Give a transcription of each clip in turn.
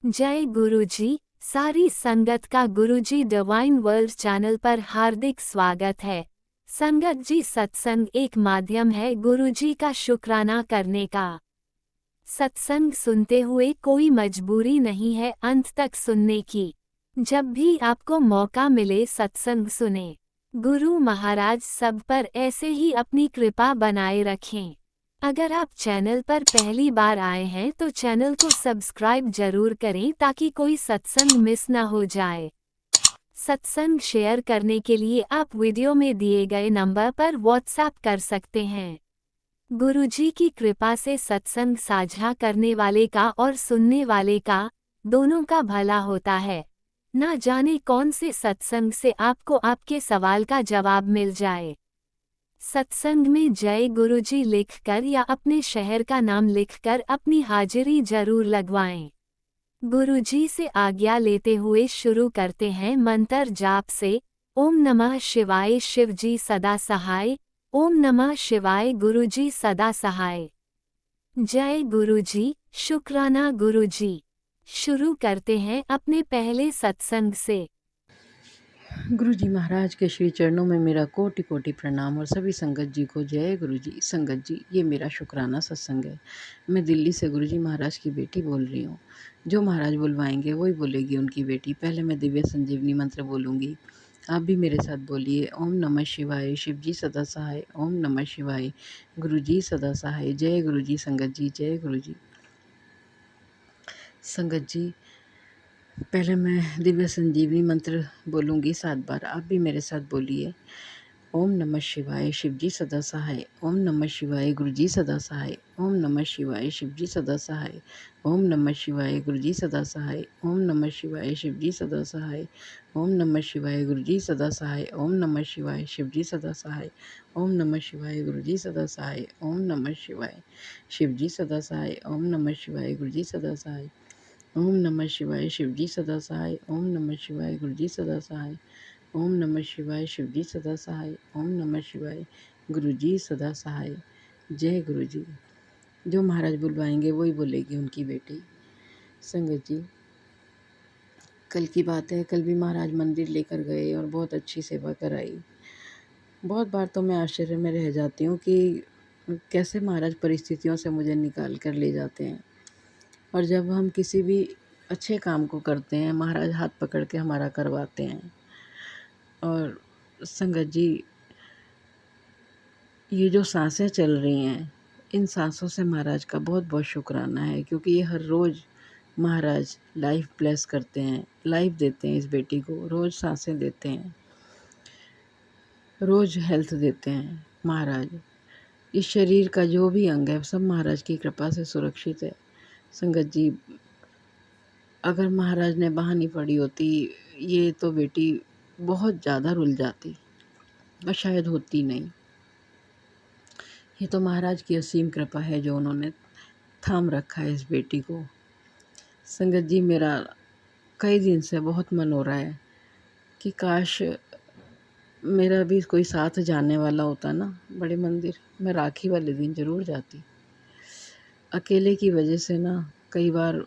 जय गुरुजी। सारी संगत का गुरुजी डिवाइन वर्ल्ड चैनल पर हार्दिक स्वागत है। संगत जी, सत्संग एक माध्यम है गुरुजी का शुक्राना करने का। सत्संग सुनते हुए कोई मजबूरी नहीं है अंत तक सुनने की। जब भी आपको मौका मिले सत्संग सुने। गुरु महाराज सब पर ऐसे ही अपनी कृपा बनाए रखें। अगर आप चैनल पर पहली बार आए हैं तो चैनल को सब्सक्राइब जरूर करें ताकि कोई सत्संग मिस ना हो जाए। सत्संग शेयर करने के लिए आप वीडियो में दिए गए नंबर पर व्हाट्सएप कर सकते हैं। गुरुजी की कृपा से सत्संग साझा करने वाले का और सुनने वाले का दोनों का भला होता है। ना जाने कौन से सत्संग से आपको आपके सवाल का जवाब मिल जाए। सत्संग में जय गुरुजी लिखकर या अपने शहर का नाम लिखकर अपनी हाजिरी जरूर लगवाएं। गुरुजी से आज्ञा लेते हुए शुरू करते हैं मंत्र जाप से। ओम नमः शिवाय शिवजी सदा सहाय। ओम नमः शिवाय गुरुजी सदा सहाय। जय गुरुजी, शुक्राना गुरुजी। शुरू करते हैं अपने पहले सत्संग से। गुरु जी महाराज के श्री चरणों में मेरा कोटि कोटि प्रणाम और सभी संगत जी को जय गुरु जी। संगत जी, ये मेरा शुक्राना सत्संग है। मैं दिल्ली से गुरु जी महाराज की बेटी बोल रही हूँ। जो महाराज बुलवाएंगे वही बोलेगी उनकी बेटी। पहले मैं दिव्य संजीवनी मंत्र बोलूँगी, आप भी मेरे साथ बोलिए। ओम नमः शिवाय शिव जी सदा सहाय। ओम नमः शिवाय गुरु जी सदा सहाय। जय गुरु जी। संगत जी जय गुरु जी। संगत जी, पहले मैं दिव्य संजीवनी मंत्र बोलूँगी 7 बार, आप भी मेरे साथ बोलिए। ओम नमः शिवाय शिव जी सदा सहाय। ओम नमः शिवाय गुरु जी सदा सहाय। ओम नमः शिवाय शिव जी सदा सहाय। ओम नमः शिवाय गुरु जी सदा सहाय। ओम नमः शिवाय शिव जी सदा सहाय। ओम नमः शिवाय गुरु जी सदा सहाय। ओम नमः शिवाय शिव जी सदा सहाय। ओम नमः शिवाय गुरु जी सदा सहाय। ओम नमः शिवाय शिव जी सदा सहाय। ओम नमः शिवाय गुरु जी सदा सहाय। ओम नमः शिवाय शिव जी सदा सहाय। ओम नमः शिवाय गुरु जी सदा सहाय। ओम नमः शिवाय शिव जी सदा सहाय। ओम नमः शिवाय गुरु जी सदा सहाय। जय गुरु जी। जो महाराज बुलवाएंगे वही बोलेगी उनकी बेटी। संगत जी, कल की बात है, कल भी महाराज मंदिर लेकर गए और बहुत अच्छी सेवा कराई। बहुत बार तो मैं आश्चर्य में रह जाती हूँ कि कैसे महाराज परिस्थितियों से मुझे निकाल कर ले जाते हैं। और जब हम किसी भी अच्छे काम को करते हैं, महाराज हाथ पकड़ के हमारा करवाते हैं। और संगत जी, ये जो सांसें चल रही हैं, इन सांसों से महाराज का बहुत बहुत शुक्राना है, क्योंकि ये हर रोज़ महाराज लाइफ ब्लेस करते हैं, लाइफ देते हैं इस बेटी को, रोज़ सांसें देते हैं, रोज़ हेल्थ देते हैं महाराज। इस शरीर का जो भी अंग है सब महाराज की कृपा से सुरक्षित है। संगत जी, अगर महाराज ने बाँह नहीं पड़ी होती, ये तो बेटी बहुत ज़्यादा रुल जाती और शायद होती नहीं। ये तो महाराज की असीम कृपा है जो उन्होंने थाम रखा है इस बेटी को। संगत जी, मेरा कई दिन से बहुत मन हो रहा है कि काश मेरा भी कोई साथ जाने वाला होता ना बड़े मंदिर। मैं राखी वाले दिन ज़रूर जाती। अकेले की वजह से ना कई बार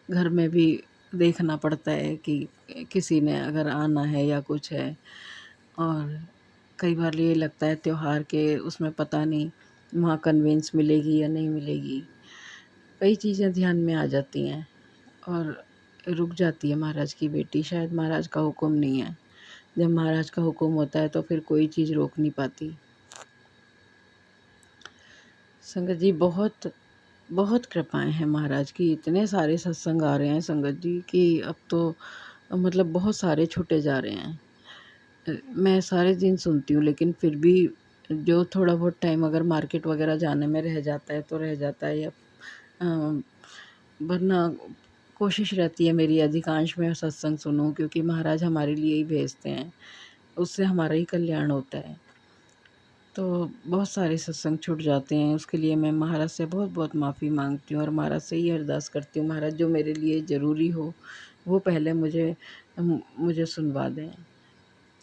घर में भी देखना पड़ता है कि किसी ने अगर आना है या कुछ है। और कई बार ये लगता है त्योहार के उसमें पता नहीं वहाँ कन्वेंस मिलेगी या नहीं मिलेगी। कई चीज़ें ध्यान में आ जाती हैं और रुक जाती है महाराज की बेटी। शायद महाराज का हुक्म नहीं है। जब महाराज का हुक्म होता है तो फिर कोई चीज़ रोक नहीं पाती। संगत जी, बहुत बहुत कृपाएं हैं महाराज की। इतने सारे सत्संग आ रहे हैं संगत जी कि अब तो मतलब बहुत सारे छूटे जा रहे हैं। मैं सारे दिन सुनती हूँ, लेकिन फिर भी जो थोड़ा बहुत टाइम अगर मार्केट वगैरह जाने में रह जाता है तो रह जाता है, या वरना कोशिश रहती है मेरी अधिकांश में सत्संग सुनूं, क्योंकि महाराज हमारे लिए ही भेजते हैं, उससे हमारा ही कल्याण होता है। तो बहुत सारे सत्संग छूट जाते हैं, उसके लिए मैं महाराज से बहुत बहुत माफ़ी मांगती हूँ और महाराज से ये अरदास करती हूँ, महाराज जो मेरे लिए ज़रूरी हो वो पहले मुझे सुनवा दें,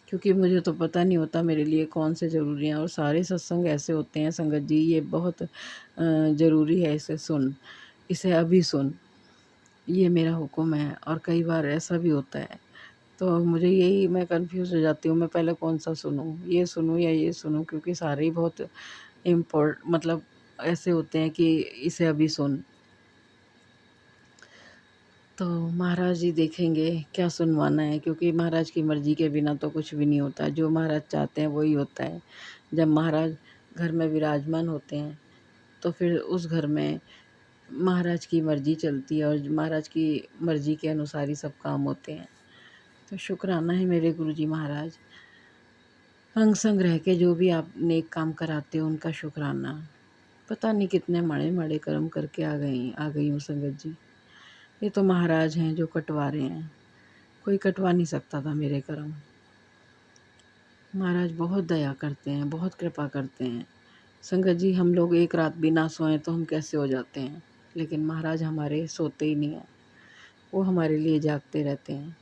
क्योंकि मुझे तो पता नहीं होता मेरे लिए कौन से ज़रूरी हैं। और सारे सत्संग ऐसे होते हैं संगत जी, ये बहुत ज़रूरी है, इसे अभी सुन। ये मेरा हुक्म है। और कई बार ऐसा भी होता है, तो मुझे यही, मैं कन्फ्यूज़ हो जाती हूँ, मैं पहले कौन-सा सुनूँ? ये सुनूँ या ये सुनूँ? क्योंकि सारे ही बहुत मतलब ऐसे होते हैं कि इसे अभी सुन। तो महाराज जी देखेंगे क्या सुनवाना है, क्योंकि महाराज की मर्ज़ी के बिना तो कुछ भी नहीं होता। जो महाराज चाहते हैं वही होता है। जब महाराज घर में विराजमान होते हैं, तो फिर उस घर में महाराज की मर्ज़ी चलती है और महाराज की मर्ज़ी के अनुसार ही सब काम होते हैं। तो शुक्राना है मेरे गुरुजी महाराज, अंग संग रह के जो भी आप नेक काम कराते हो उनका शुक्राना। पता नहीं कितने माड़े-माड़े कर्म करके आ गई हूँ संगत जी। ये तो महाराज हैं जो कटवा रहे हैं, कोई कटवा नहीं सकता था मेरे कर्म। महाराज बहुत दया करते हैं, बहुत कृपा करते हैं। संगत जी, हम लोग एक रात भी ना सोएं तो हम कैसे हो जाते हैं, लेकिन महाराज हमारे सोते ही नहीं हैं, वो हमारे लिए जागते रहते हैं।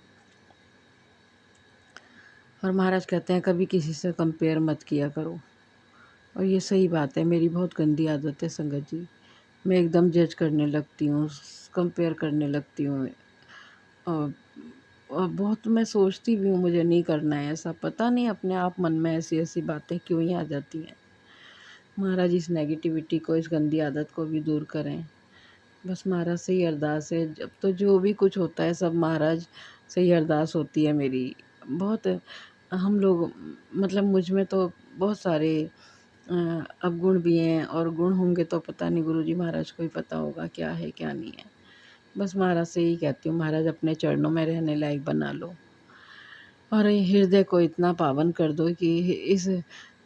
और महाराज कहते हैं कभी किसी से कंपेयर मत किया करो। और ये सही बात है, मेरी बहुत गंदी आदत है संगत जी। मैं एकदम जज करने लगती हूँ, कंपेयर करने लगती हूँ। और बहुत मैं सोचती भी हूँ मुझे नहीं करना है ऐसा, पता नहीं अपने आप मन में ऐसी-ऐसी बातें क्यों ही आ जाती हैं। महाराज इस नेगेटिविटी को, इस गंदी आदत को भी दूर करें। बस महाराज से ही अरदास है, जब तो जो भी कुछ होता है सब महाराज से ही अरदास होती है मेरी। बहुत हम लोग, मतलब मुझ में तो बहुत सारे अवगुण भी हैं, और गुण होंगे तो पता नहीं गुरुजी महाराज को ही पता होगा क्या है क्या नहीं है। बस महाराज से यही कहती हूँ, महाराज अपने चरणों में रहने लायक बना लो, और ये हृदय को इतना पावन कर दो कि इस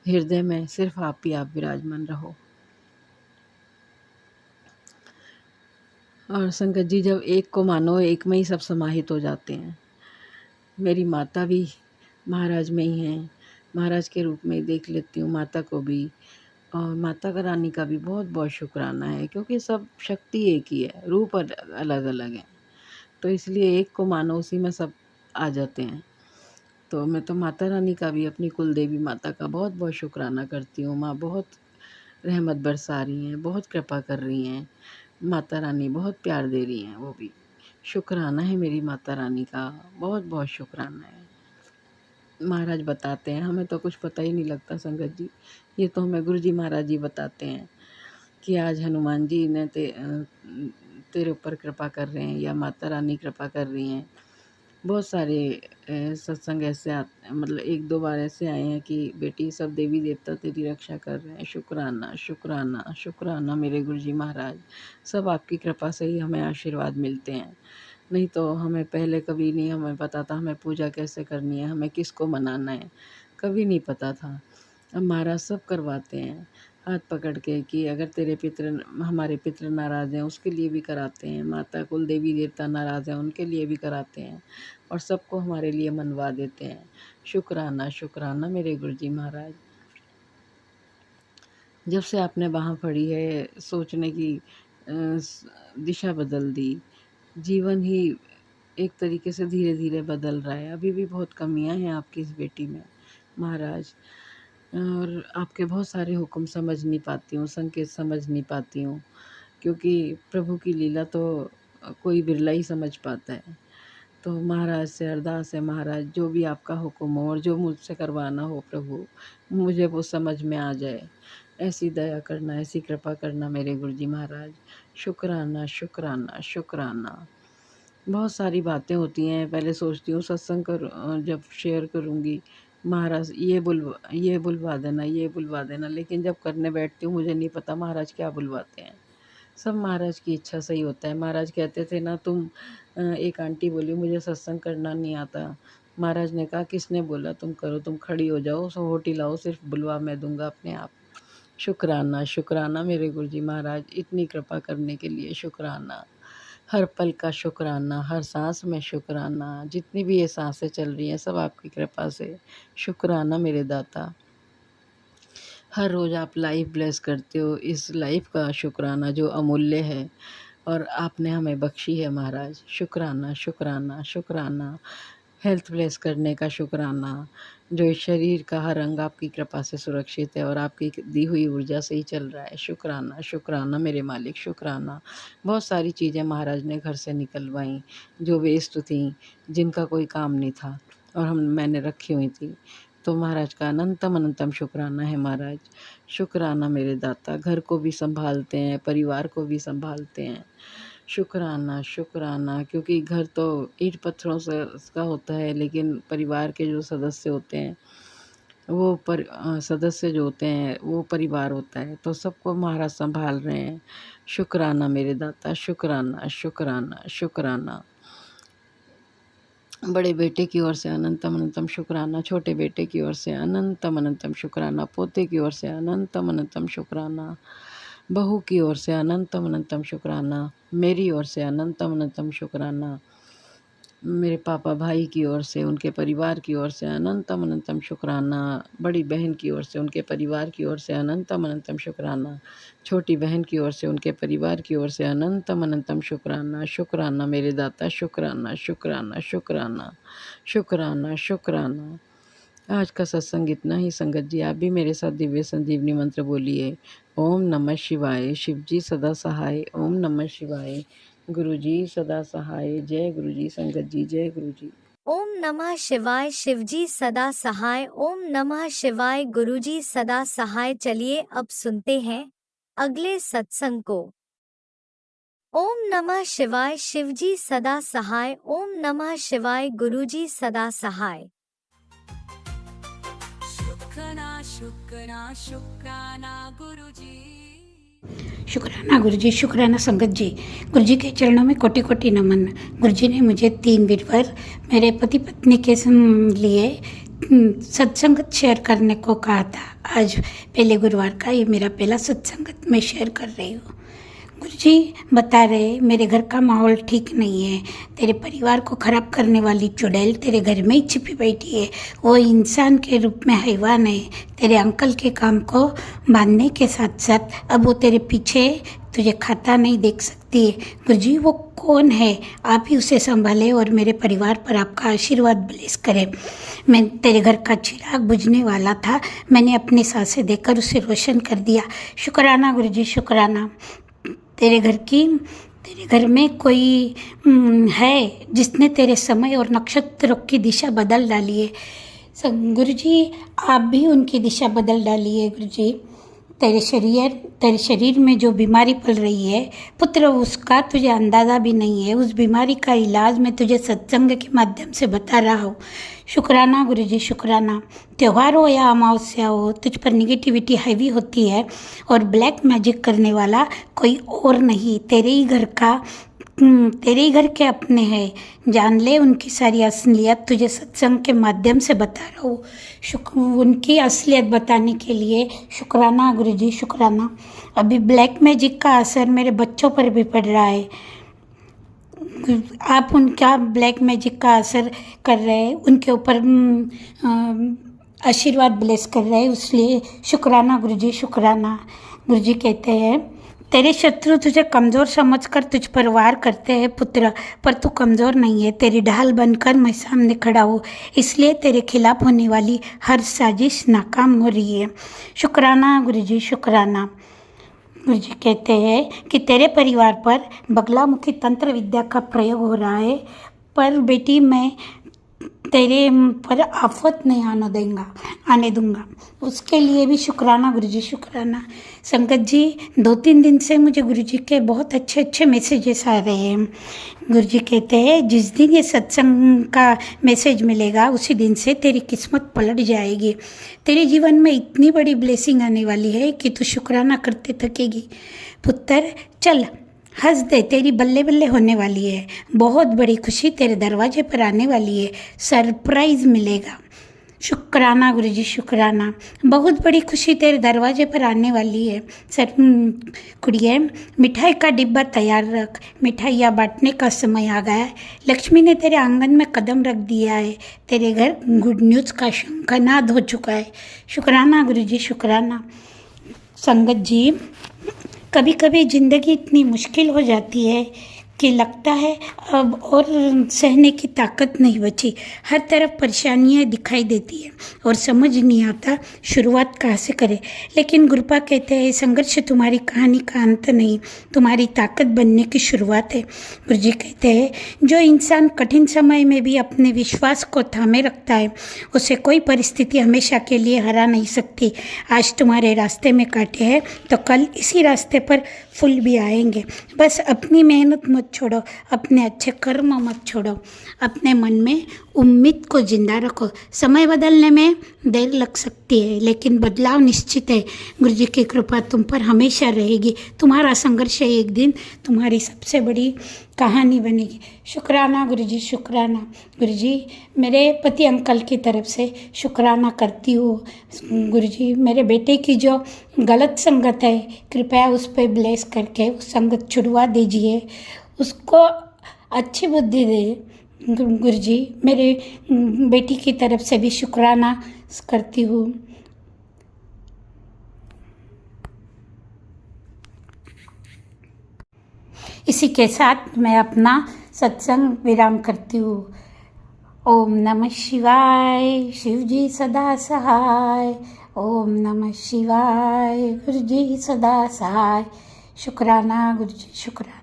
हृदय में सिर्फ आप ही आप विराजमान रहो। और संगत जी, जब एक को मानो, एक में ही सब समाहित हो जाते हैं। मेरी माता भी महाराज में ही हैं, महाराज के रूप में ही देख लेती हूँ माता को भी। और माता का रानी का भी बहुत-बहुत शुक्राना है, क्योंकि सब शक्ति एक ही है, रूप अलग-अलग हैं। तो इसलिए एक को मानो, उसी में सब आ जाते हैं। तो मैं तो माता रानी का भी, अपनी कुल देवी माता का बहुत-बहुत शुक्राना करती हूँ। माँ बहुत रहमत बरसा रही हैं, बहुत कृपा कर रही हैं। माता रानी बहुत प्यार दे रही हैं वो भी। शुक्राना है मेरी माता रानी का, बहुत-बहुत शुक्राना है। महाराज बताते हैं, हमें तो कुछ पता ही नहीं लगता संगत जी। ये तो हमें गुरुजी महाराज जी बताते हैं कि आज हनुमान जी ने तेरे ऊपर कृपा कर रहे हैं, या माता रानी कृपा कर रही हैं। बहुत सारे सत्संग ऐसे मतलब 1-2 बार ऐसे आए हैं कि बेटी सब देवी देवता तेरी रक्षा कर रहे हैं। शुक्राना, शुक्राना, शुक्राना मेरे गुरुजी महाराज। सब आपकी कृपा से ही हमें आशीर्वाद मिलते हैं। नहीं तो हमें पहले कभी नहीं हमें पता था हमें पूजा कैसे करनी है, हमें किसको मनाना है, कभी नहीं पता था। अब महाराज सब करवाते हैं हाथ पकड़ के कि अगर तेरे हमारे पितृ नाराज़ हैं उसके लिए भी कराते हैं, माता कुल देवी देवता नाराज़ हैं उनके लिए भी कराते हैं, और सबको हमारे लिए मनवा देते हैं। शुक्राना, शुक्राना मेरे गुरुजी महाराज। जब से आपने बाँह फड़ी है, सोचने की दिशा बदल दी। जीवन ही एक तरीके से धीरे-धीरे बदल रहा है। अभी भी बहुत कमियाँ हैं आपकी इस बेटी में महाराज, और आपके बहुत सारे हुक्म समझ नहीं पाती हूँ, संकेत समझ नहीं पाती हूँ, क्योंकि प्रभु की लीला तो कोई बिरला ही समझ पाता है। तो महाराज से अरदास है, महाराज जो भी आपका हुक्म हो और जो मुझसे करवाना हो प्रभु, मुझे वो समझ में आ जाए। ऐसी दया करना, ऐसी कृपा करना मेरे गुरुजी महाराज। शुक्राना, शुक्राना, शुक्राना। बहुत सारी बातें होती हैं, पहले सोचती हूँ सत्संग जब शेयर करूँगी, महाराज ये बुलवा देना, ये बुलवा देना, लेकिन जब करने बैठती हूँ मुझे नहीं पता महाराज क्या बुलवाते हैं। सब महाराज की इच्छा से ही होता है। महाराज कहते थे ना, एक आंटी बोली मुझे सत्संग करना नहीं आता। महाराज ने कहा किसने बोला तुम करो, तुम खड़ी हो जाओ, सोहोटी लाओ, सिर्फ बुलवा मैं दूँगा अपने आप। शुक्राना, शुक्राना मेरे गुरुजी महाराज, इतनी कृपा करने के लिए शुक्राना। हर पल का शुक्राना, हर साँस में शुक्राना, जितनी भी ये साँसें चल रही हैं सब आपकी कृपा से। शुक्राना मेरे दाता। हर रोज़ आप लाइफ ब्लेस करते हो, इस लाइफ का शुक्राना जो अमूल्य है और आपने हमें बख्शी है महाराज। शुक्राना, शुक्राना, शुक्राना। हेल्थ ब्लेस करने का शुक्राना। जो इस शरीर का हर अंग आपकी कृपा से सुरक्षित है और आपकी दी हुई ऊर्जा से ही चल रहा है। शुक्राना, शुक्राना मेरे मालिक, शुक्राना। बहुत सारी चीज़ें महाराज ने घर से निकलवाईं जो वेस्ट थीं, जिनका कोई काम नहीं था और मैंने रखी हुई थी। तो महाराज का अनंतम अनंतम शुक्राना है महाराज। शुक्राना मेरे दाता, घर को भी संभालते हैं, परिवार को भी संभालते हैं। शुक्राना, शुक्राना, क्योंकि घर तो ईंट पत्थरों से का होता है, लेकिन परिवार के जो सदस्य होते हैं वो सदस्य जो होते हैं वो परिवार होता है, तो सबको महाराज संभाल रहे हैं। शुक्राना मेरे दाता, शुक्राना, शुक्राना, शुक्राना। बड़े बेटे की ओर से अनंतम अनंतम शुक्राना, छोटे बेटे की ओर से अनंतम अनंतम शुक्राना, पोते की ओर से अनंतम अनंतम शुक्राना, बहू की ओर से अनंतम अनंतम शुक्राना, मेरी ओर से अनंतम अनंतम शुक्राना, मेरे पापा भाई की ओर से, उनके परिवार की ओर से अनंतम अनंतम शुक्राना, बड़ी बहन की ओर से, उनके परिवार की ओर से अनंतम अनंतम शुक्राना, छोटी बहन की ओर से, उनके परिवार की ओर से अनंतम अनंतम शुक्राना। शुक्राना मेरे दाता, शुक्राना, शुक्राना, शुक्राना, शुक्राना, शुक्राना। आज का सत्संग इतना ही। संगत जी, आप भी मेरे साथ दिव्य संजीवनी मंत्र बोलिए। ओम नमः शिवाय, शिव जी सदा सहाय। ओम नमः शिवाय, गुरु जी सदा सहाय। जय गुरु जी। संगत जी, जय गुरु जी। ओम नमः शिवाय, शिवजी सदा सहाय। ओम नमः शिवाय, गुरुजी सदा सहाय। चलिए अब सुनते हैं अगले सत्संग को। ओम नमः शिवाय, शिवजी सदा सहाय। ओम नमः शिवाय, गुरुजी सदा सहाय। शुक्राना शुक्राना शुक्राना गुरुजी। शुक्राना गुरुजी, शुक्राना संगत जी। गुरुजी के चरणों में कोटि कोटि नमन। गुरुजी ने मुझे 3 वीरवार मेरे पति पत्नी के लिए सत्संग शेयर करने को कहा था। आज पहले गुरुवार का ये मेरा पहला सत्संग मैं शेयर कर रही हूँ। गुरुजी बता रहे, मेरे घर का माहौल ठीक नहीं है, तेरे परिवार को खराब करने वाली चुड़ैल तेरे घर में ही छिपी बैठी है। वो इंसान के रूप में हैवान है, तेरे अंकल के काम को बांधने के साथ साथ अब वो तेरे पीछे तुझे खाता नहीं देख सकती है। गुरुजी वो कौन है, आप ही उसे संभाले और मेरे परिवार पर आपका आशीर्वाद ब्लेस करें। मैं तेरे घर का चिराग बुझने वाला था, मैंने अपनी सांसें देकर उसे रोशन कर दिया। शुक्राना गुरुजी, शुक्राना। तेरे घर में कोई है जिसने तेरे समय और नक्षत्रों की दिशा बदल डाली है। गुरुजी आप भी उनकी दिशा बदल डाली है। गुरुजी तेरे शरीर में जो बीमारी पल रही है पुत्र, उसका तुझे अंदाज़ा भी नहीं है। उस बीमारी का इलाज मैं तुझे सत्संग के माध्यम से बता रहा हूँ। शुक्राना गुरुजी, शुक्राना। त्यौहार हो या अमावस्या हो, तुझ पर निगेटिविटी हैवी होती है और ब्लैक मैजिक करने वाला कोई और नहीं, तेरे ही घर के अपने हैं। जान ले उनकी सारी असलियत, तुझे सत्संग के माध्यम से बता रहा हूँ। उनकी असलियत बताने के लिए शुक्राना गुरुजी, शुक्राना। अभी ब्लैक मैजिक का असर मेरे बच्चों पर भी पड़ रहा है। आप उनका ब्लैक मैजिक का असर कर रहे हैं, उनके ऊपर आशीर्वाद ब्लेस कर रहे हैं, इसलिए शुक्राना गुरुजी, शुक्राना। गुरुजी कहते हैं, तेरे शत्रु तुझे कमज़ोर समझकर तुझ पर वार करते हैं पुत्र, पर तू कमज़ोर नहीं है। तेरी ढाल बनकर मैं सामने खड़ा हूँ, इसलिए तेरे खिलाफ होने वाली हर साजिश नाकाम हो रही है। शुक्राना गुरुजी, शुक्राना। गुरुजी कहते हैं कि तेरे परिवार पर बगलामुखी तंत्र विद्या का प्रयोग हो रहा है, पर बेटी मैं तेरे पर आफत नहीं आने दूंगा। उसके लिए भी शुक्राना गुरुजी, शुक्राना। संगत जी 2-3 दिन से मुझे गुरुजी के बहुत अच्छे मैसेजेस आ रहे हैं। गुरुजी कहते हैं, जिस दिन ये सत्संग का मैसेज मिलेगा उसी दिन से तेरी किस्मत पलट जाएगी। तेरे जीवन में इतनी बड़ी ब्लेसिंग आने वाली है कि तू शुक्राना करते थकेगी। पुत्र चल हंस दे, तेरी बल्ले बल्ले होने वाली है। बहुत बड़ी खुशी तेरे दरवाजे पर आने वाली है, सरप्राइज मिलेगा। शुक्राना गुरुजी, शुक्राना। बहुत बड़ी खुशी तेरे दरवाजे पर आने वाली है। कुड़िए मिठाई का डिब्बा तैयार रख, मिठाइयाँ बांटने का समय आ गया है। लक्ष्मी ने तेरे आंगन में कदम रख दिया है, तेरे घर गुड न्यूज़ का शंखनाद हो चुका है। शुक्राना गुरुजी, शुक्राना। संगत जी कभी कभी ज़िंदगी इतनी मुश्किल हो जाती है कि लगता है अब और सहने की ताकत नहीं बची। हर तरफ परेशानियां दिखाई देती है और समझ नहीं आता शुरुआत कहाँ से करें। लेकिन गुरुपा कहते हैं संघर्ष तुम्हारी कहानी का अंत नहीं, तुम्हारी ताकत बनने की शुरुआत है। गुरुजी कहते हैं जो इंसान कठिन समय में भी अपने विश्वास को थामे रखता है उसे कोई परिस्थिति हमेशा के लिए हरा नहीं सकती। आज तुम्हारे रास्ते में कांटे हैं तो कल इसी रास्ते पर फूल भी आएंगे। बस अपनी मेहनत मत छोड़ो, अपने अच्छे कर्म मत छोड़ो, अपने मन में उम्मीद को जिंदा रखो। समय बदलने में देर लग सकती है लेकिन बदलाव निश्चित है। गुरुजी की कृपा तुम पर हमेशा रहेगी। तुम्हारा संघर्ष एक दिन तुम्हारी सबसे बड़ी कहानी बनेगी। शुक्राना गुरुजी, शुक्राना गुरुजी। मेरे पति अंकल की तरफ से शुक्राना करती हूँ गुरुजी। मेरे बेटे की जो गलत संगत है कृपया उस पर ब्लेस करके उस संगत छुड़वा दीजिए, उसको अच्छी बुद्धि दे गुरुजी। मेरे बेटी की तरफ से भी शुक्राना करती हूँ। इसी के साथ मैं अपना सत्संग विराम करती हूँ। ओम नमः शिवाय, शिव जी सदा सहाय। ओम नमः शिवाय, गुरु जी सदा सहाय। शुक्राना गुरु जी, शुक्राना।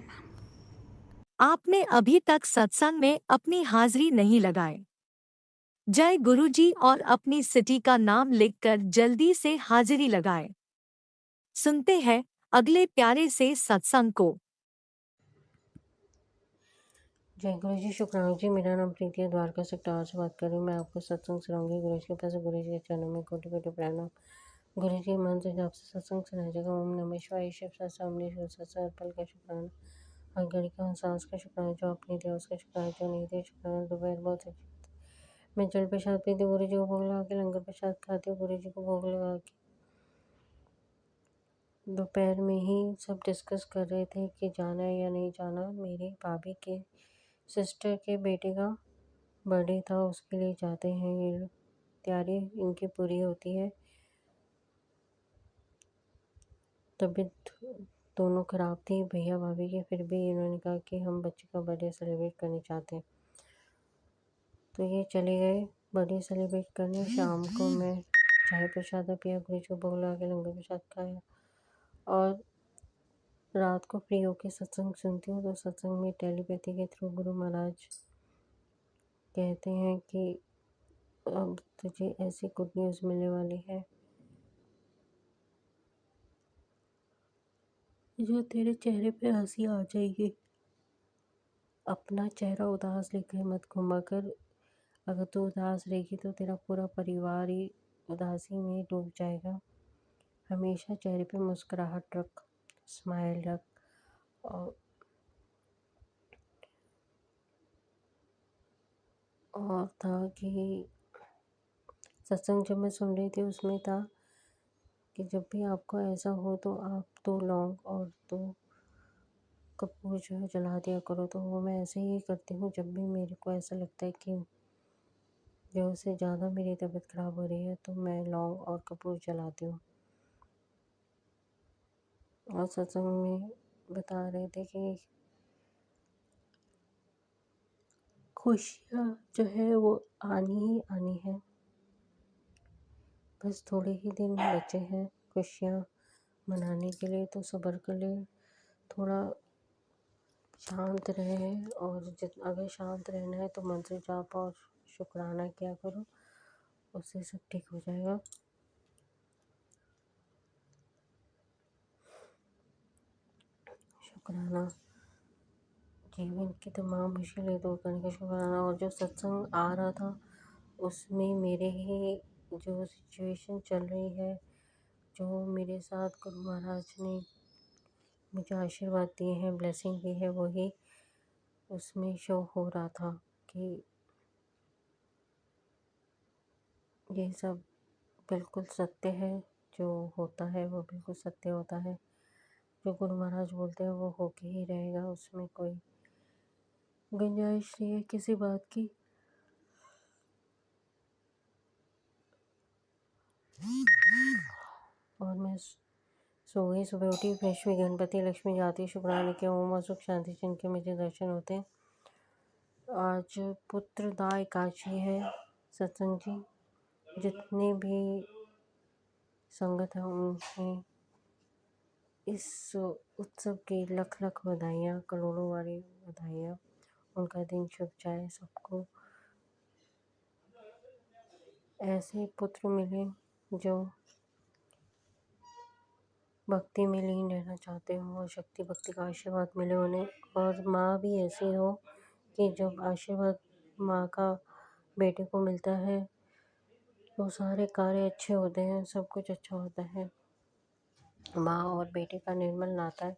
आपने अभी तक सत्संग में अपनी हाजिरी नहीं लगाए। जय गुरुजी और अपनी सिटी का नाम लिखकर जल्दी से हाजिरी लगाएं। सुनते हैं अगले प्यारे से सत्संग को। जय गुरु जी, शुक्राना जी। मेरा नाम प्रीति है, द्वारका से टावर से बात कर रही हूँ। मैं आपको सत्संग सुनाऊंगी। गुरु जी के पास गुरु जी के चरणों में कोटि कोटि प्रणाम। गुरु जी मन से आपसे सत्संग सुनाया जाएगा। ओम नमः शिवाय, शिव सहस्त्रनाम शिव सहस्त्र पल का शुक्राना, हर घड़ी का सांस का शुक्राना, जो अपनी दिया उसका शुक्राना, जो नहीं दिया शुक्राना। दोपहर बहुत अच्छी। मैं जल प्रसाद पीती हूँ, गुरु जी को भोग लगा के लंगर प्रसाद खाती हूँ, गुरु जी को भोग लगा के। दोपहर में ही सब डिस्कस कर रहे थे कि जाना है या नहीं जाना। मेरी भाभी के सिस्टर के बेटे का बर्थडे था, उसके लिए जाते हैं ये लोग। तैयारी इनकी पूरी होती है। तबीयत दोनों ख़राब थी भैया भाभी की, फिर भी इन्होंने कहा कि हम बच्चे का बर्थडे सेलिब्रेट करना चाहते हैं, तो ये चले गए बर्थडे सेलिब्रेट करने। शाम को मैं चाय प्रसाद पिया, गुरु जी को भोग लगा के लंगर प्रसाद खाया और रात को फ्री होकर सत्संग सुनती हूँ। तो सत्संग में टेलीपैथी के थ्रू गुरु महाराज कहते हैं कि अब तुझे ऐसी गुड न्यूज़ मिलने वाली है जो तेरे चेहरे पे हंसी आ जाएगी। अपना चेहरा उदास लेकर मत घुमा कर। अगर तू उदास रहेगी तो तेरा पूरा परिवार ही उदासी में डूब जाएगा। हमेशा चेहरे पे मुस्कुराहट रख, स्माइल रख। और था कि सत्संग जब मैं सुन रही थी उसमें था कि जब भी आपको ऐसा हो तो आप 2 लौंग और 2 कपूर जो है जला दिया करो। तो वो मैं ऐसे ही करती हूँ जब भी मेरे को ऐसा लगता है कि जो से ज़्यादा मेरी तबीयत ख़राब हो रही है तो मैं लौंग और कपूर जलाती हूँ। और सत्संग में बता रहे थे कि खुशियाँ जो है वो आनी ही आनी है, बस थोड़े ही दिन बचे हैं खुशियाँ मनाने के लिए। तो सब्र कर ले, थोड़ा शांत रहे और अगर शांत रहना है तो मंत्र जाप और शुक्राना किया करो, उससे सब ठीक हो जाएगा। शुक्राना जीवन की तमाम मुश्किलें दूर करने का शुक्राना। और जो सत्संग आ रहा था उसमें मेरे ही जो सिचुएशन चल रही है, जो मेरे साथ गुरु महाराज ने मुझे आशीर्वाद दिए हैं, ब्लेसिंग दी है, वही उसमें शो हो रहा था कि ये सब बिल्कुल सत्य है। जो होता है वो बिल्कुल सत्य होता है। जो गुरु महाराज बोलते हैं वो होके ही रहेगा, उसमें कोई गुंजाइश नहीं है किसी बात की। और मैं सो गई, सुबह उठी, फ्रेश हुई, गणपति लक्ष्मी जाती, शुक्राने के ओम और सुख शांति जिनके मुझे दर्शन होते हैं। आज पुत्रदा एकादशी है। सत्संग जी जितने भी संगत हैं उन्हें इस उत्सव की लख लख बधाइयाँ, करोड़ों वाली बधाइयाँ। उनका दिन शुभ जाए। सबको ऐसे पुत्र मिले जो भक्ति में लीन रहना चाहते हो और शक्ति भक्ति का आशीर्वाद मिले उन्हें। और माँ भी ऐसी हो कि जब आशीर्वाद माँ का बेटे को मिलता है तो सारे कार्य अच्छे होते हैं, सब कुछ अच्छा होता है। माँ और बेटे का निर्मल नाता है।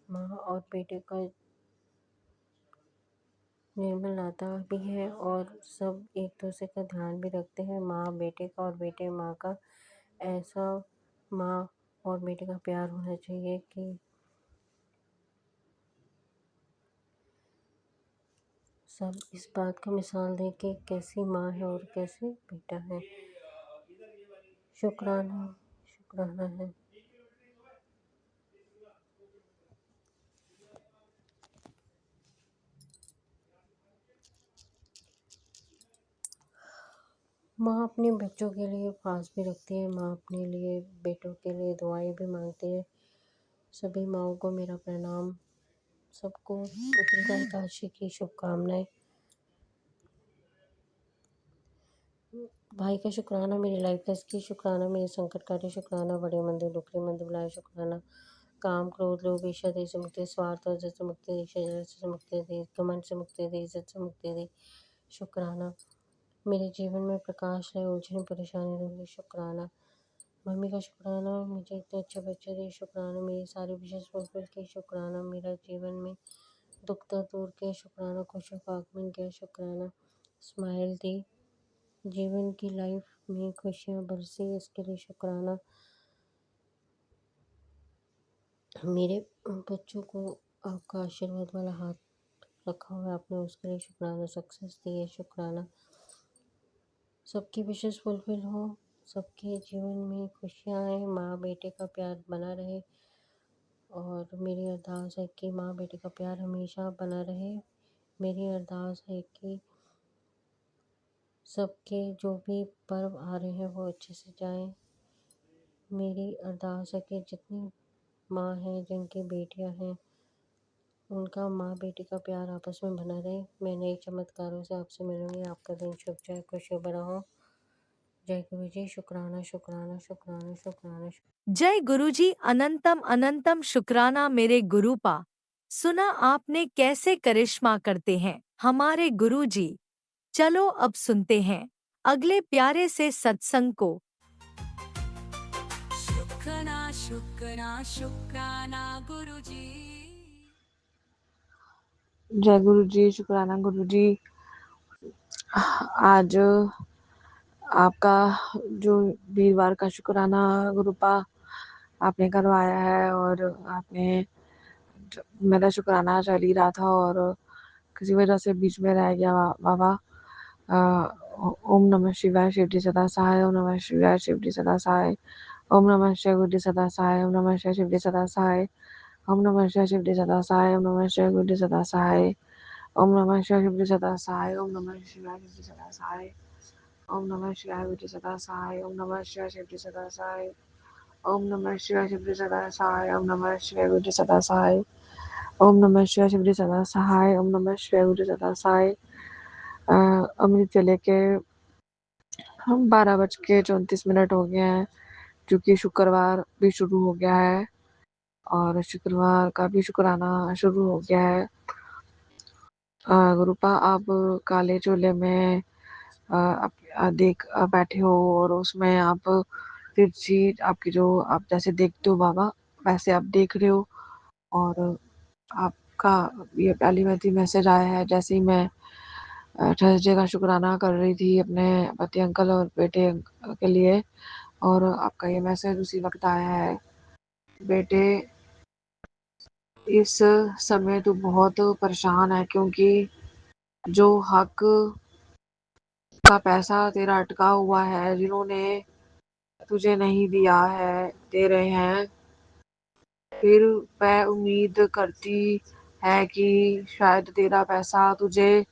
माँ और बेटे का निर्मल नाता भी है और सब एक दूसरे का ध्यान भी रखते हैं। माँ बेटे का और बेटे माँ का, ऐसा माँ और बेटे का प्यार होना चाहिए कि सब इस बात का मिसाल दें कि कैसी माँ है और कैसे बेटा है। शुक्राना शुक्राना है। माँ अपने बच्चों के लिए पास भी रखती है। माँ अपने लिए बेटों के लिए दुआएं भी मांगती है। सभी माँओं को मेरा प्रणाम। सबको पुत्रिका एकादशी की शुभकामनाएं। भाई का शुक्राना, मेरी लाइफ का इसकी शुक्राना, मेरे संकट काटे शुक्राना, बड़े मंदिर डुकरे मंदिर बुलाए शुक्राना। काम क्रोध लोभ ईर्ष्या देश से मुक्ति, स्वार्थ और से मुक्ति, ईर्ष्या से मुक्ति दे, घमंड से मुक्ति दे, इज्जत से मुक्ति दे शुक्राना। मेरे जीवन में प्रकाश लाए, उलझन परेशानी दूर दे शुक्राना। मम्मी का शुक्राना, मुझे इतने अच्छे बच्चे दे शुक्राना, मेरी सारी विशेष फुलफिल की शुक्राना, मेरा जीवन में दुख दर्द दूर के शुक्राना, खुशियों का आगमन किया शुक्राना, स्माइल दी, जीवन की लाइफ में खुशियाँ बरसी इसके लिए शुक्राना। मेरे बच्चों को आपका आशीर्वाद वाला हाथ रखा हुआ है आपने, उसके लिए शुक्राना। सक्सेस दी है शुक्राना। सबकी विशेष फुलफिल हो, सबके जीवन में खुशियाँ आए, माँ बेटे का प्यार बना रहे। और मेरी अरदास है कि माँ बेटे का प्यार हमेशा बना रहे। मेरी अरदास है कि सबके जो भी पर्व आ रहे हैं वो अच्छे से जाएं। मेरी अरदास है कि जितनी माँ हैं जिनकी बेटियां हैं उनका माँ बेटी का प्यार आपस में बना रहे। मैं नए चमत्कारों से आपसे मिलूंगी। आपका दिन शुभ जाए, खुशियों भरा हो। जय गुरु जी। शुक्राना शुक्राना शुक्राना शुक्राना। जय गुरुजी। अनंतम अनंतम शुक्राना मेरे गुरुपा। सुना आपने कैसे करिश्मा करते हैं हमारे गुरुजी। चलो अब सुनते हैं अगले प्यारे से सत्संग को। शुक्राना शुक्राना शुक्राना गुरुजी। जय गुरु जी। शुक्राना गुरु जी। आज आपका जो वीरवार का शुक्राना गुरुपा आपने करवाया है और आपने मेरा शुक्राना चल ही रहा था और किसी वजह से बीच में रह गया बाबा। ओम नमः शिवाय शिवजी सदा सहाय, ओम नमः शिवाय शिवजी सदा सहाय, ओम नमः शिवाय गुरुजी सदा सहाय, ओम नमः शिवाय शिवजी सदा सहाय, ओम नमः शिवाय शिवजी सदा सहाय, ओम नमः शिवाय गुरुजी सदा सहाय, ओम नमः शिवाय शिवजी सदा सहाय, ओम नमः शिवाय शिवजी सदा सहाय, ओम नमः शिवाय गुरुजी सदा सहाय, ओम नमः शिवाय शिवजी सदा सहाय, ओम नमः शिवाय शिवजी सदा सहाय, ओम नमः शिवाय गुरुजी सदा सहाय, ओम नमः शिवाय शिवजी सदा सहाय, ओम नमः शिवाय गुरुजी सदा सहाय। अमृत वेले के हम 12:34 हो गए हैं, क्योंकि शुक्रवार भी शुरू हो गया है और शुक्रवार का भी शुक्राना शुरू हो गया है। गुरुपा आप काले चोले में देख बैठे हो और उसमें आप तिरछी आपकी जो आप जैसे देखते हो बाबा वैसे आप देख रहे हो। और आपका ये पहली बार मैसेज आया है जैसे ही मैं थर्सडे का शुक्राना कर रही थी अपने पति अंकल और बेटे के लिए, और आपका ये मैसेज उसी वक्त आया है। बेटे इस समय तो बहुत परेशान है, क्योंकि जो हक का पैसा तेरा अटका हुआ है, जिन्होंने तुझे नहीं दिया है, दे रहे हैं, फिर वह उम्मीद करती है कि शायद तेरा पैसा तुझे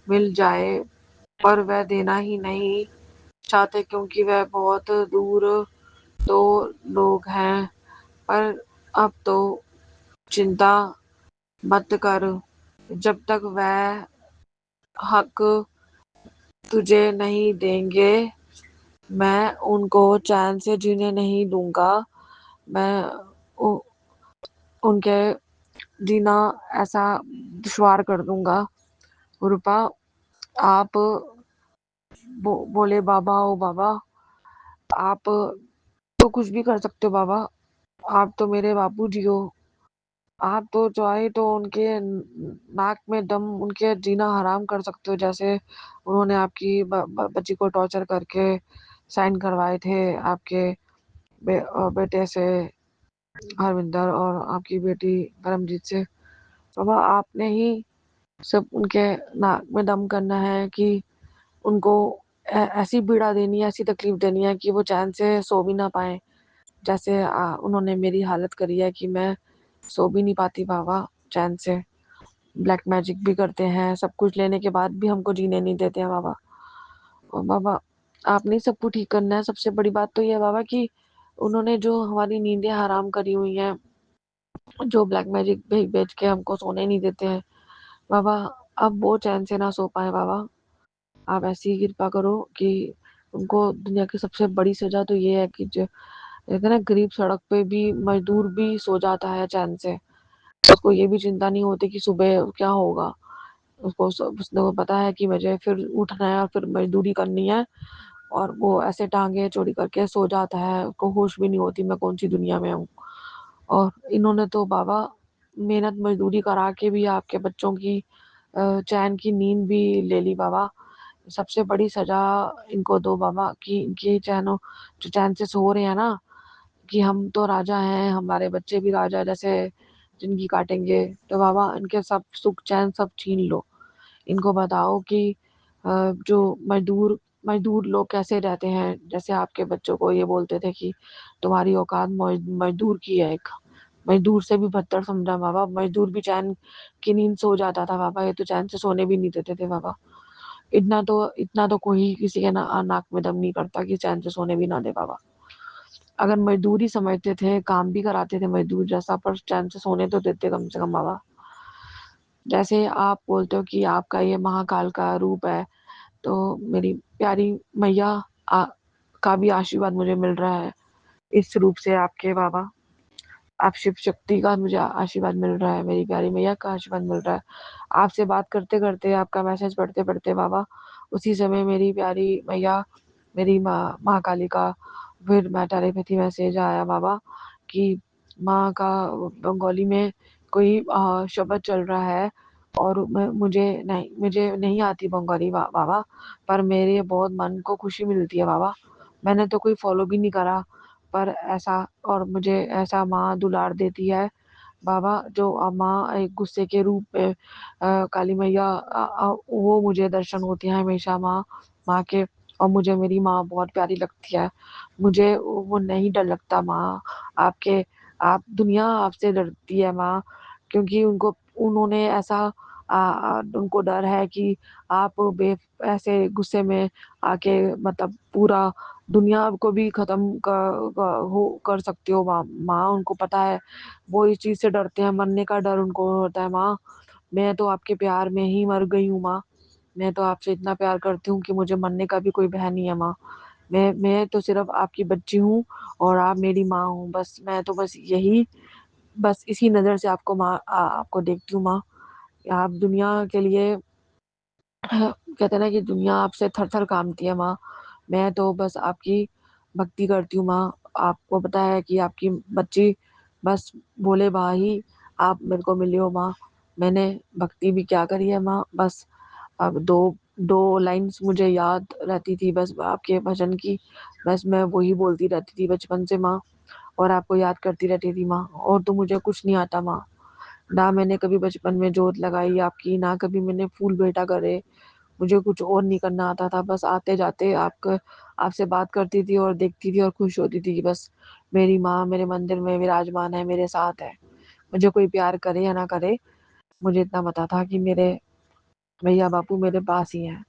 मिल जाए, पर वह देना ही नहीं चाहते क्योंकि वह बहुत दूर तो लोग हैं। पर अब तो चिंता मत कर, जब तक वह हक तुझे नहीं देंगे, मैं उनको चैन से जीने नहीं दूंगा। मैं उ, उनके जीना ऐसा दुश्वार कर दूंगा। रूपा, आप बोले बाबा, ओ बाबा, आप तो कुछ भी कर सकते हो बाबा। आप तो मेरे बापू जी हो। आप तो चाहे तो उनके नाक में दम, उनके जीना हराम कर सकते हो, जैसे उन्होंने आपकी बच्ची को टॉर्चर करके साइन करवाए थे आपके बेटे से, हरविंदर, और आपकी बेटी परमजीत से। बाबा, आपने ही सब उनके नाक में दम करना है कि उनको ऐसी पीड़ा देनी है, ऐसी तकलीफ देनी है कि वो चैन से सो भी ना पाए, जैसे उन्होंने मेरी हालत करी है कि मैं सो भी नहीं पाती बाबा चैन से। ब्लैक मैजिक भी करते हैं, सब कुछ लेने के बाद भी हमको जीने नहीं देते हैं बाबा। और बाबा, आपने सब कुछ ठीक करना है। सबसे बड़ी बात तो ये है बाबा कि उन्होंने जो हमारी नींदें हराम करी हुई हैं, जो ब्लैक मैजिक भेज भेज के हमको सोने नहीं देते हैं बाबा, अब वो चैन से ना सो पाए बाबा। आप ऐसी कृपा करो कि उनको दुनिया की सबसे बड़ी सजा तो ये है कि जो कहते हैं ना, गरीब सड़क पे भी मजदूर भी सो जाता है चैन से। उसको ये भी चिंता नहीं होती कि सुबह क्या होगा। उसको पता है कि मुझे फिर उठना है और फिर मजदूरी करनी है, और वो ऐसे टांगे चौड़ी करके सो जाता है, उसको होश भी नहीं होती मैं कौन सी दुनिया में हूँ। और इन्होंने तो बाबा मेहनत मजदूरी करा के भी आपके बच्चों की चैन की नींद भी ले ली बाबा। सबसे बड़ी सजा इनको दो बाबा कि इनकी चैनो जो चैन से सो रहे हैं ना, कि हम तो राजा हैं, हमारे बच्चे भी राजा जैसे जिंदगी काटेंगे, तो बाबा इनके सब सुख चैन सब छीन लो। इनको बताओ कि जो मजदूर मजदूर लोग कैसे रहते हैं, जैसे आपके बच्चों को ये बोलते थे कि तुम्हारी औकात मजदूर की है। एक मजदूर से भी बदतर समझा बाबा। मजदूर भी चैन की नींद सो जाता था बाबा, ये तो चैन से सोने भी नहीं देते थे बाबा। इतना तो कोई किसी के नाक में दम नहीं करता कि चैन से सोने भी ना दे बाबा। अगर मजदूर ही समझते थे, काम भी कराते थे मजदूर जैसा, पर चैन से सोने तो देते कम से कम बाबा। जैसे आप बोलते हो कि आपका ये महाकाल का रूप है, तो मेरी प्यारी मैया आ, का भी आशीर्वाद मुझे मिल रहा है इस रूप से आपके बाबा। आप शिव शक्ति का मुझे आशीर्वाद मिल रहा है, मेरी प्यारी मैया का आशीर्वाद मिल रहा है। आपसे बात करते करते, आपका मैसेज पढ़ते पढ़ते बाबा, उसी समय मेरी प्यारी मैया, मेरी माँ काली का फिर मैं टेलीपैथी मैसेज आया बाबा कि माँ का बंगाली में कोई शब्द चल रहा है, और मुझे नहीं आती बंगाली बाबा, पर मेरे बहुत मन को खुशी मिलती है बाबा। मैंने तो कोई फॉलो भी नहीं करा, पर ऐसा, और मुझे ऐसा माँ दुलार देती है बाबा, जो माँ एक गुस्से के रूप में काली मैया, वो मुझे दर्शन होते हैं हमेशा माँ माँ के। और मुझे मेरी माँ बहुत प्यारी लगती है। मुझे वो नहीं डर लगता माँ आपके। आप दुनिया आपसे डरती है माँ, क्योंकि उन्होंने ऐसा उनको डर है कि आप बे ऐसे गुस्से में आके मतलब पूरा दुनिया को भी खत्म कर सकती हो माँ। उनको पता है, वो इस चीज से डरते हैं, मरने का डर उनको होता है माँ। मैं तो आपके प्यार में ही मर गई हूँ माँ। मैं तो आपसे इतना प्यार करती हूँ कि मुझे मरने का भी कोई भय नहीं है माँ। मैं तो सिर्फ आपकी बच्ची हूँ, और आप मेरी माँ हूँ बस। मैं तो बस इसी नज़र से आपको माँ आपको देखती हूँ माँ। आप दुनिया के लिए कहते हैं ना कि दुनिया आपसे थर-थर काँपती है माँ। मैं तो बस आपकी भक्ति करती हूँ माँ। आपको पता है कि आपकी बच्ची बस भोले भाई आप मेरे को मिले हो माँ। मैंने भक्ति भी क्या करी है माँ, बस अब 2 लाइन्स मुझे याद रहती थी बस आपके भजन की। बस मैं वही बोलती रहती थी बचपन से माँ, और आपको याद करती रहती थी माँ, और तो मुझे कुछ नहीं आता माँ। ना मैंने कभी बचपन में जोत लगाई आपकी, ना कभी मैंने फूल भेंटा करे। मुझे कुछ और नहीं करना आता था, बस आते-जाते आपसे बात करती थी और देखती थी और खुश होती थी कि बस मेरी माँ मेरे मंदिर में विराजमान है, मेरे साथ है। मुझे कोई प्यार करे या ना करे, मुझे इतना पता था कि मेरे मैया बापू मेरे पास ही हैं।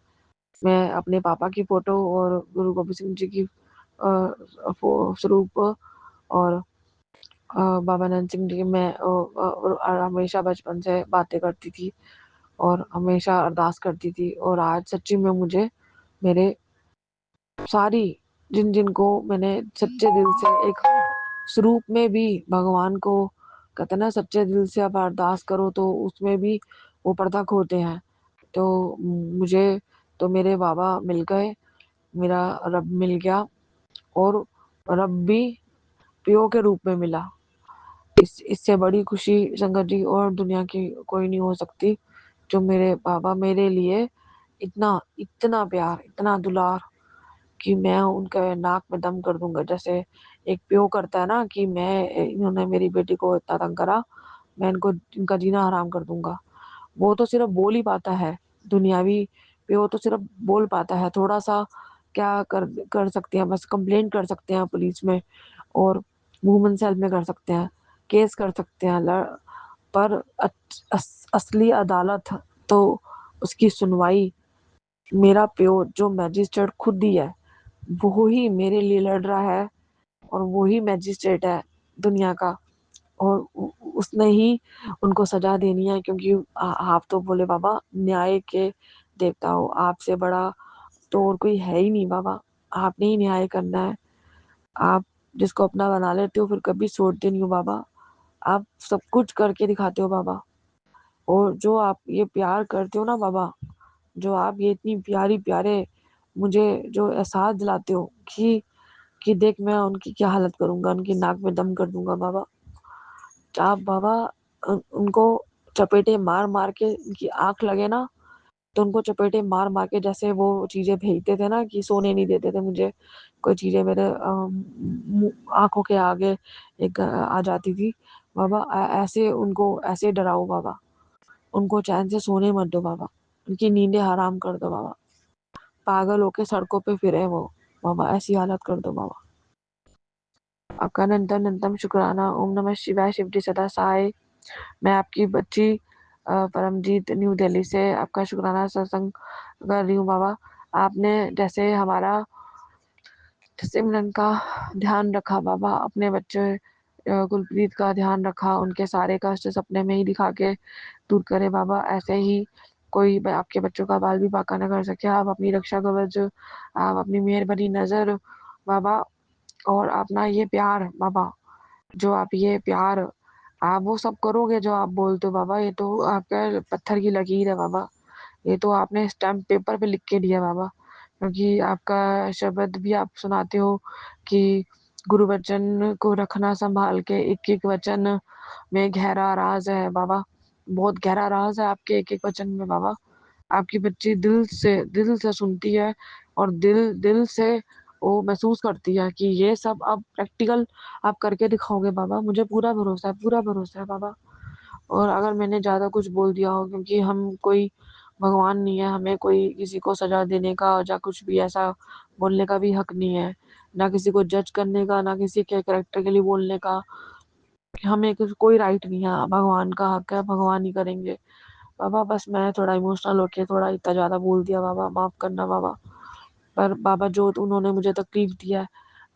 मैं अपने पापा की फ़ोटो और गुरु गोबिंद सिंह जी की स्वरूप और बाबा नंद सिंह जी की मैं हमेशा बचपन से बातें करती थी और हमेशा अरदास करती थी, और आज सच्ची में मुझे मेरे सारी जिनको मैंने सच्चे दिल से एक स्वरूप में भी भगवान को, कहते हैं ना, सच्चे दिल से आप अरदास करो तो उसमें भी वो प्रतक होते हैं। तो मुझे तो मेरे बाबा मिल गए, मेरा रब मिल गया, और रब भी पियो के रूप में मिला। इससे बड़ी खुशी संगत जी और दुनिया की कोई नहीं हो सकती, जो मेरे बाबा मेरे लिए इतना इतना प्यार, इतना दुलार, कि मैं उनके नाक में दम कर दूँगा। जैसे एक प्यो करता है ना कि मैं इन्होंने मेरी बेटी को इतना तंग करा, मैं इनका जीना हराम कर दूँगा। वो तो सिर्फ़ बोल ही पाता है, दुनियावी प्यो तो सिर्फ़ बोल पाता है, थोड़ा-सा क्या कर सकते हैं, बस कंप्लेंट कर सकते हैं पुलिस में और वुमेन सेल में कर सकते हैं, केस कर सकते हैं, पर असली अदालत तो उसकी सुनवाई मेरा प्यो जो मैजिस्ट्रेट खुद ही है, वो ही मेरे लिए लड़ रहा है, और वो ही मैजिस्ट्रेट है दुनिया का, और उसने ही उनको सज़ा देनी है, क्योंकि आप तो बोले बाबा न्याय के देवता हो, आपसे बड़ा तो और कोई है ही नहीं बाबा, आपने ही न्याय करना है। आप जिसको अपना बना लेते हो फिर कभी छोड़ते नहीं हो बाबा, आप सब कुछ करके दिखाते हो बाबा। और जो आप ये प्यार करते हो ना बाबा, जो आप ये इतनी प्यारे-प्यारे मुझे जो एहसास दिलाते हो कि देख मैं उनकी क्या हालत करूँगा, उनकी नाक में दम कर दूँगा बाबा। आप बाबा उनको चपेटे मार-मार के उनकी आँख लगे ना, तो उनको चपेटे मार-मार के जैसे वो चीज़ें भेजते थे ना कि सोने नहीं देते थे मुझे, कोई चीज़ें मेरे मुँह आँखों के आगे एक आ जाती थी। बाबा ऐसे उनको ऐसे डराओ बाबा, उनको चैन से सोने मत दो बाबा, उनकी नींदें हराम कर दो बाबा। पागल होके सड़कों पे फिरे वो, बाबा ऐसी हालत कर दो बाबा। आपका अनंतम शुक्राना। ओम नमः शिवाय, शिव जी सदा सहाय। मैं आपकी बच्ची परमजीत न्यू दिल्ली से आपका शुक्राना सत्संग कर रही हूँ बाबा। आपने जैसे हमारा सिमरन का ध्यान रखा बाबा, अपने बच्चे गुरप्रीत का ध्यान रखा, उनके सारे कष्ट सपने में ही दिखा के दूर करे बाबा। ऐसे ही कोई आपके बच्चों का बाल भी बांका ना कर सके। आप अपनी रक्षा कवच, आप अपनी मेहरबानी नज़र बाबा, और अपना ये प्यार बाबा, जो आप ये प्यार आप वो सब करोगे जो आप बोलते हो बाबा, ये तो आपका पत्थर की लकीर है बाबा, ये तो आपने स्टैम्प पेपर पे लिख के दिया बाबा। क्योंकि आपका शब्द भी आप सुनाते हो कि गुरु वचन को रखना संभाल के, एक-एक वचन में गहरा राज है बाबा, बहुत गहरा राज है आपके एक-एक वचन में बाबा। आपकी बच्ची दिल से सुनती है, और दिल से वो महसूस करती है कि ये सब अब प्रैक्टिकल आप करके दिखाओगे बाबा, मुझे पूरा भरोसा है बाबा। और अगर मैंने ज़्यादा कुछ बोल दिया हो, क्योंकि हम कोई भगवान नहीं है, हमें कोई किसी को सज़ा देने का या कुछ भी ऐसा बोलने का भी हक नहीं है, ना किसी को जज करने का, ना किसी के कैरेक्टर के लिए बोलने का, हमें कोई राइट नहीं है, भगवान का हक है, भगवान ही करेंगे। बाबा बस मैं थोड़ा इमोशनल होके थोड़ा इतना ज़्यादा बोल दिया बाबा, माफ़ करना बाबा। पर बाबा जो उन्होंने मुझे तकलीफ़ दिया है,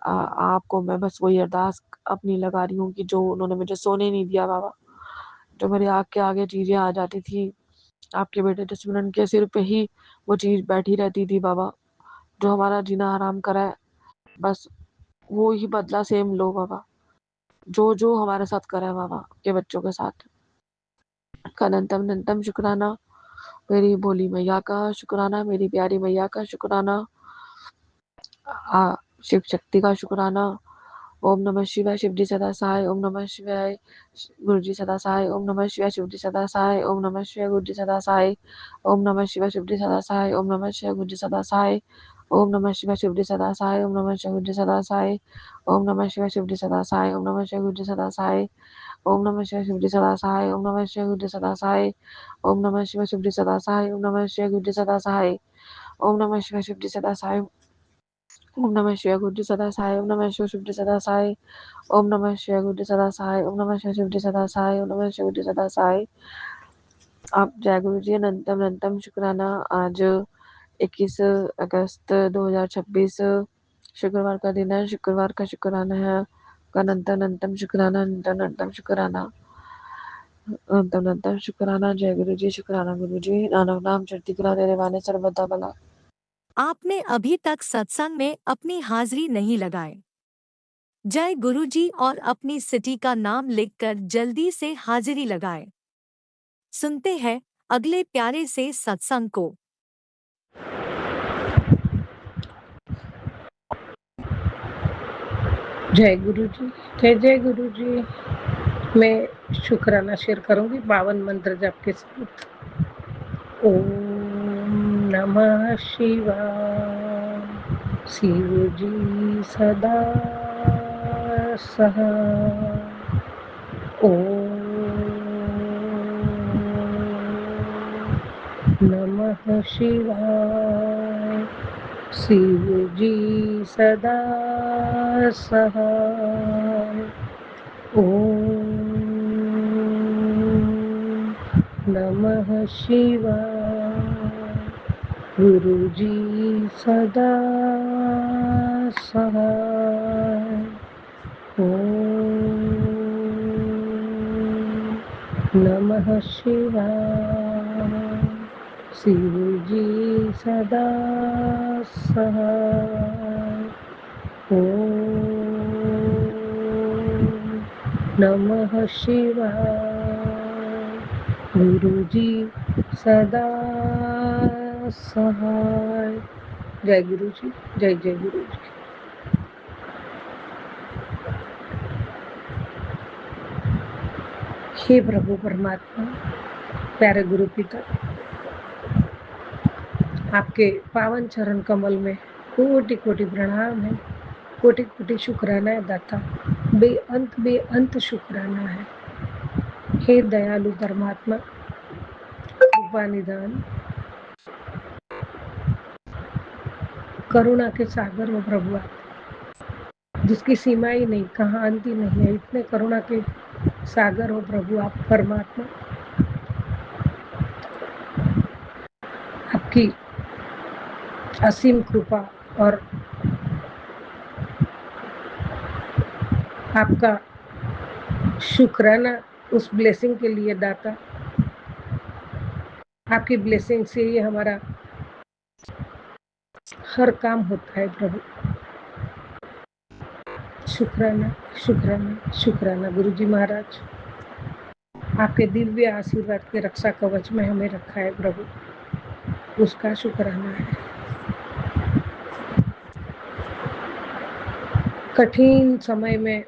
आपको मैं बस वही अरदास अपनी लगा रही हूँ कि जो उन्होंने मुझे सोने नहीं दिया बाबा, जो मेरी आँख के आगे चीज़ें आ जाती थी, आपके बेटे जसवंत के सिर पे ही वो चीज़ बैठी रहती थी बाबा, जो हमारा जीना हराम करा है, बस वो ही बदला सेम लो बाबा, जो हमारे साथ करा है बाबा, आपके बच्चों के साथ। आपका अनंतम शुक्राना। मेरी भोली मैया का शुक्राना, मेरी प्यारी मैया का शुक्राना, शिव शक्ति का शुक्राना। ओम नमः शिवाय, शिव जी सदा सहाय। ओम नमः शिवाय, गुरु जी सदा सहाय। ओम नमः शिवाय, शिव जी सदा सहाय। ओम नमः शिवाय, गुरु जी सदा सहाय। ओम नमः शिवाय, शिव जी सदा सहाय। ओम नमः शिवाय, गुरु जी सदा सहाय। ओम नमः शिवाय शिवजी सदा सहाय। ओम नमः शिवजी सदा सहाय। ओम नमः शिवाय शिवजी सदा सहाय। ओम नमः शिवजी सदा सहाय। ओम नमः शिवाय शिवजी सदा सहाय। ओम नमः शिवजी सदा सहाय। ओम नमः शिवाय शिवजी सदा सहाय। ओम नमः शिवजी सदा सहाय। ओम नमः शिवाय शिवजी सदा सहाय। ओम नमः शिवाय गुरुजी सदा सहाय। ओम नमः शिवाय शिवजी सदा सहाय। ओम नमः शिवाय गुरुजी सदा सहाय। ओम नमः शिवाय शिवजी सदा सहाय। ओम नमः शिवजी सदा सहाय। आप जय गुरु जी। अनंतम अनंतम शुक्राना। आज 21 अगस्त 2026 शुक्रवार का दिन है। शुक्रवार का शुक्राना है। अनंत अनंतम शुक्राना। अनंत अनंतम शुक्राना। अनंत अनंतम शुक्राना। जय गुरु जी। शुक्राना गुरु जी। नानक नाम चढ़ती कला तेरे वाने सर्वदा भला। आपने अभी तक सत्संग में अपनी हाजिरी नहीं लगाई। जय गुरुजी और अपनी सिटी का नाम लिखकर जल्दी से हाजिरी लगाएं। सुनते हैं अगले प्यारे से सत्संग को। जय गुरु जी। जय गुरु जी। मैं शुक्राना शेयर करूंगी 52 मंत्र जप के साथ। ओम नमः शिवाय। शिव जी सदा सहाय। ओम नमः शिवाय। शिव जी सदा सहाय। ओम नमः शिवाय। गुरु जी सदा सहाय। ओम नमः शिवाय। शिव जी सदा सहाय। ओम नमः शिवाय। गुरु जी सदा सहाय। जय गुरु जी। जय जय गुरु जी। हे प्रभु परमात्मा, प्यारे गुरु पिता, आपके पावन चरण कमल में कोटि कोटि प्रणाम है। कोटि कोटि शुक्राना है दाता। बेअंत शुक्राना है। हे दयालु परमात्मा, कृपा निदान, करुणा के सागर हो प्रभु आप, जिसकी सीमा ही नहीं, कहाँ अंत ही नहीं है। इतने करुणा के सागर हो प्रभु आप परमात्मा। आपकी असीम कृपा और आपका शुक्राना उस ब्लेसिंग के लिए दाता। आपकी ब्लेसिंग से ही हमारा हर काम होता है प्रभु। शुक्राना शुक्राना शुक्राना। गुरु जी महाराज, आपके दिव्य आशीर्वाद के रक्षा कवच में हमें रखा है प्रभु, उसका शुक्राना है। कठिन समय में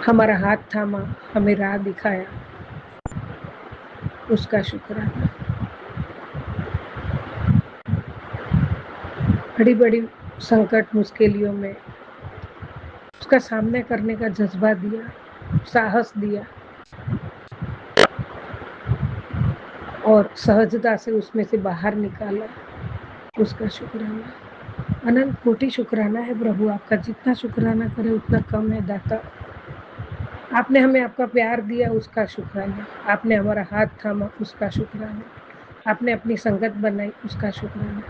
हमारा हाथ थामा, हमें राह दिखाया, उसका शुक्राना। बड़ी बड़ी संकट मुश्किलों में उसका सामना करने का जज्बा दिया, साहस दिया और सहजता से उसमें से बाहर निकाला, उसका शुक्राना। अनंत कोटि शुक्राना है प्रभु आपका। जितना शुक्राना करे उतना कम है दाता। आपने हमें आपका प्यार दिया, उसका शुक्राना। आपने हमारा हाथ थामा, उसका शुक्राना। आपने अपनी संगत बनाई, उसका शुक्राना।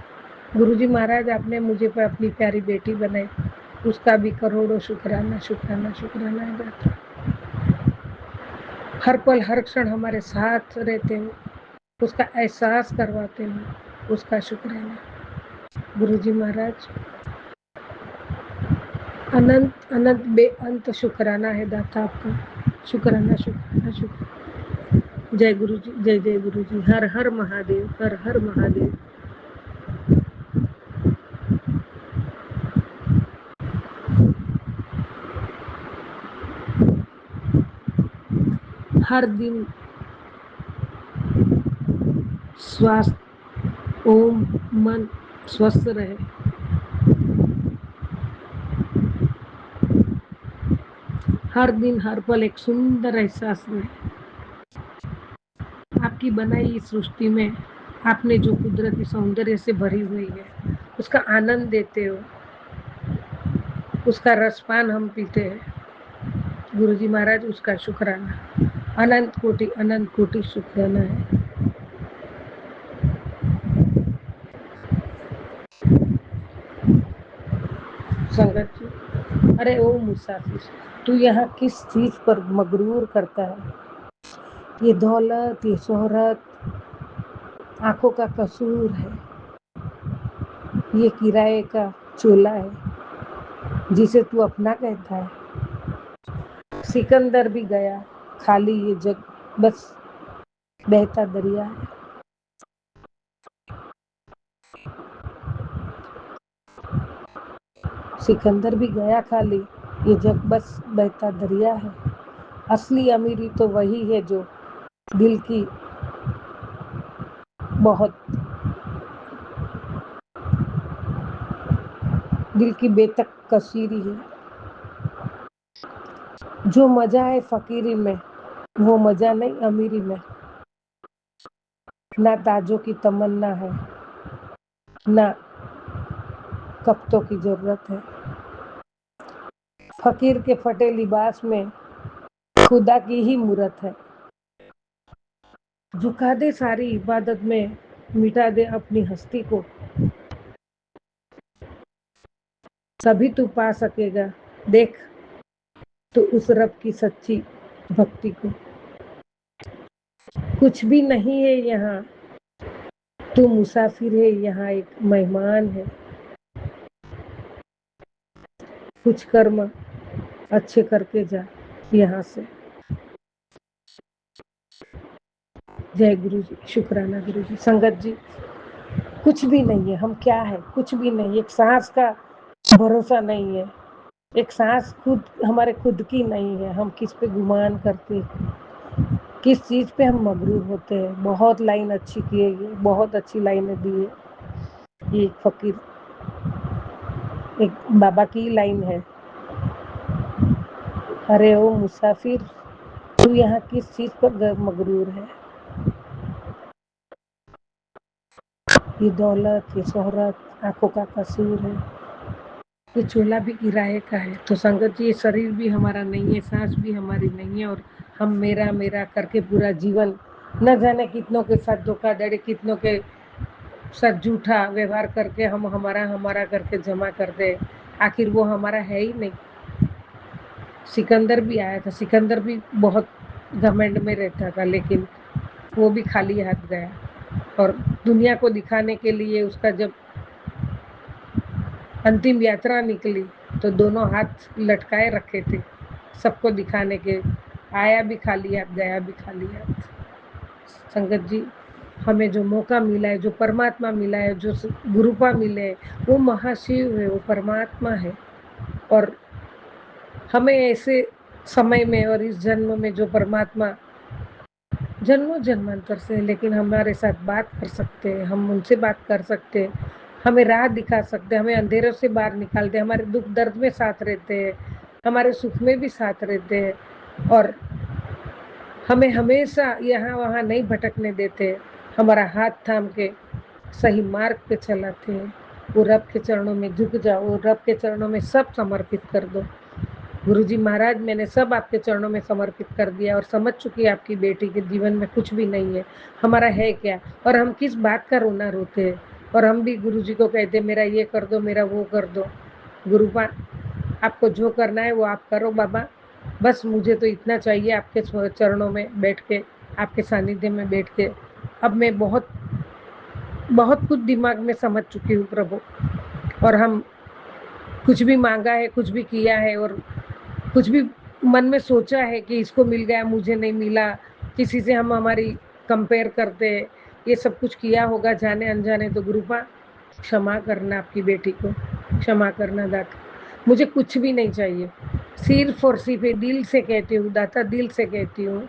गुरुजी महाराज, आपने मुझे पर अपनी प्यारी बेटी बनाई, उसका भी करोड़ों शुक्राना शुक्राना शुक्राना है दाता। हर पल हर क्षण हमारे साथ रहते हो, उसका एहसास करवाते हो, उसका शुक्राना। गुरुजी महाराज, अनंत अनंत बेअंत शुक्राना है दाता आपका। शुक्राना शुक्राना शुक्राना। जय गुरु जी। जय जय गुरु जी। हर हर महादेव। हर हर महादेव। हर दिन स्वास्थ्य ओम मन स्वस्थ रहे। हर दिन हर पल एक सुंदर एहसास रहे। आपकी बनाई इस सृष्टि में आपने जो कुदरती सौंदर्य से भरी हुई है उसका आनंद देते हो, उसका रसपान हम पीते हैं। गुरुजी महाराज उसका शुक्राना, अनंत कोटि शुक्राना है। संगत जी, अरे ओ मुसाफिर, तू यहाँ किस चीज पर मगरूर करता है? ये दौलत, ये शोहरत आंखों का कसूर है। ये किराए का चोला है जिसे तू अपना कहता है। सिकंदर भी गया खाली, ये जग बस बहता दरिया है। सिकंदर भी गया खाली, ये जग बस बहता दरिया है। असली अमीरी तो वही है जो दिल की बेतक कसीरी है। जो मजा है फकीरी में वो मजा नहीं अमीरी में। ना ताजों की तमन्ना है, ना कफ्तों की जरूरत है। फकीर के फटे लिबास में खुदा की ही मूरत है। झुका दे सारी इबादत में, मिटा दे अपनी हस्ती को, सभी तू पा सकेगा। देख तो उस रब की सच्ची भक्ति को। कुछ भी नहीं है यहाँ, तू मुसाफिर है, यहाँ एक मेहमान है। कुछ कर्म अच्छे करके जा यहाँ से। जय गुरु जी, शुक्राना गुरु जी। संगत जी, कुछ भी नहीं है, हम क्या है? कुछ भी नहीं। एक सांस का भरोसा नहीं है, एक सांस खुद हमारे खुद की नहीं है। हम किस पे गुमान करते, किस चीज पे हम मगरूर होते हैं। बहुत लाइन अच्छी की है, ये बहुत अच्छी लाइनें दी है। ये एक फकीर, एक बाबा की लाइन है। अरे ओ मुसाफिर, तू यहाँ किस चीज पर मगरूर है? ये दौलत, ये शोहरत आंखों का कसूर है। ये चोला भी किराए का है। तो संगत जी, ये शरीर भी हमारा नहीं है, सांस भी हमारी नहीं है, और हम मेरा मेरा करके पूरा जीवन न जाने कितनों के साथ धोखाधड़ी, कितनों के साथ झूठा व्यवहार करके हम हमारा हमारा करके जमा कर दे। आखिर वो हमारा है ही नहीं। सिकंदर भी आया था, सिकंदर भी बहुत घमंड में रहता था, लेकिन वो भी खाली हाथ गया। और दुनिया को दिखाने के लिए उसका जब अंतिम यात्रा निकली तो दोनों हाथ लटकाए रखे थे, सबको दिखाने के। आया भी खाली हाथ, गया भी खाली हाथ। संगत जी, हमें जो मौका मिला है, जो परमात्मा मिला है, जो गुरुपा मिले, वो महाशिव है, वो परमात्मा है। और हमें ऐसे समय में और इस जन्म में जो परमात्मा जन्मों जन्मांतर से, लेकिन हमारे साथ बात कर सकते हैं, हम उनसे बात कर सकते हैं, हमें राह दिखा सकते हैं, हमें अंधेरों से बाहर निकालते हैं, हमारे दुख दर्द में साथ रहते हैं, हमारे सुख में भी साथ रहते हैं, और हमें हमेशा यहाँ वहाँ नहीं भटकने देते, हमारा हाथ थाम के सही मार्ग पे चलाते हैं। वो रब के चरणों में झुक जाओ, वो रब के चरणों में सब समर्पित कर दो। गुरुजी महाराज, मैंने सब आपके चरणों में समर्पित कर दिया और समझ चुकी आपकी बेटी के जीवन में कुछ भी नहीं है। हमारा है क्या, और हम किस बात का रोना रोते हैं। और हम भी गुरुजी को कहते, मेरा ये कर दो, मेरा वो कर दो। गुरुपा, आपको जो करना है वो आप करो बाबा, बस मुझे तो इतना चाहिए आपके चरणों में बैठ के, आपके सानिध्य में बैठ के। अब मैं बहुत बहुत कुछ दिमाग में समझ चुकी हूँ प्रभु, और हम कुछ भी मांगा है, कुछ भी किया है, और कुछ भी मन में सोचा है कि इसको मिल गया मुझे नहीं मिला, किसी से हम हमारी कंपेयर करते, ये सब कुछ किया होगा जाने अनजाने, तो गुरुपा क्षमा करना, आपकी बेटी को क्षमा करना दाता। मुझे कुछ भी नहीं चाहिए, सिर्फ और सिर्फ दिल से कहती हूँ दाता, दिल से कहती हूँ,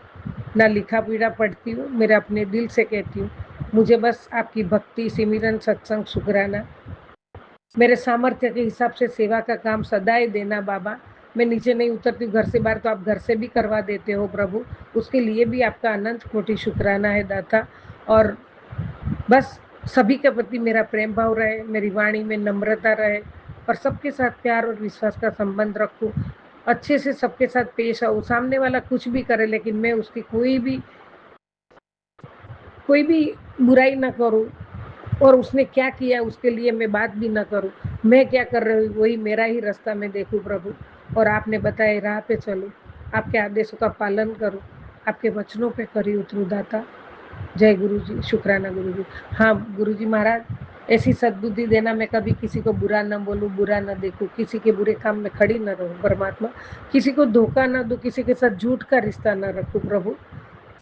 ना लिखा पीढ़ा पढ़ती हूँ, मेरे अपने दिल से कहती हूँ, मुझे बस आपकी भक्ति, सिमरन, सत्संग, शुक्राना, मेरे सामर्थ्य के हिसाब से सेवा का काम सदाई देना बाबा। मैं नीचे नहीं उतरती हूँ घर से बाहर, तो आप घर से भी करवा देते हो प्रभु, उसके लिए भी आपका अनंत कोटि शुक्राना है दाता। और बस सभी के प्रति मेरा प्रेम भाव रहे, मेरी वाणी में नम्रता रहे और सबके साथ प्यार और विश्वास का संबंध रखूं, अच्छे से सबके साथ पेश आऊं। सामने वाला कुछ भी करे लेकिन मैं उसकी कोई भी बुराई ना करूं, और उसने क्या किया उसके लिए मैं बात भी ना करूं। मैं क्या कर रही हूँ वही मेरा ही रास्ता मैं देखूं प्रभु, और आपने बताए राह पे चलूं, आपके आदेशों का पालन करूं, आपके वचनों पे खरी उतरूं दाता। जय गुरु जी, शुक्राना गुरु जी। हाँ गुरु जी महाराज, ऐसी सद्बुद्धि देना मैं कभी किसी को बुरा न बोलूं, बुरा न देखूं, किसी के बुरे काम में खड़ी न रहूं परमात्मा, किसी को धोखा न दूं, किसी के साथ झूठ का रिश्ता न रखूं प्रभु,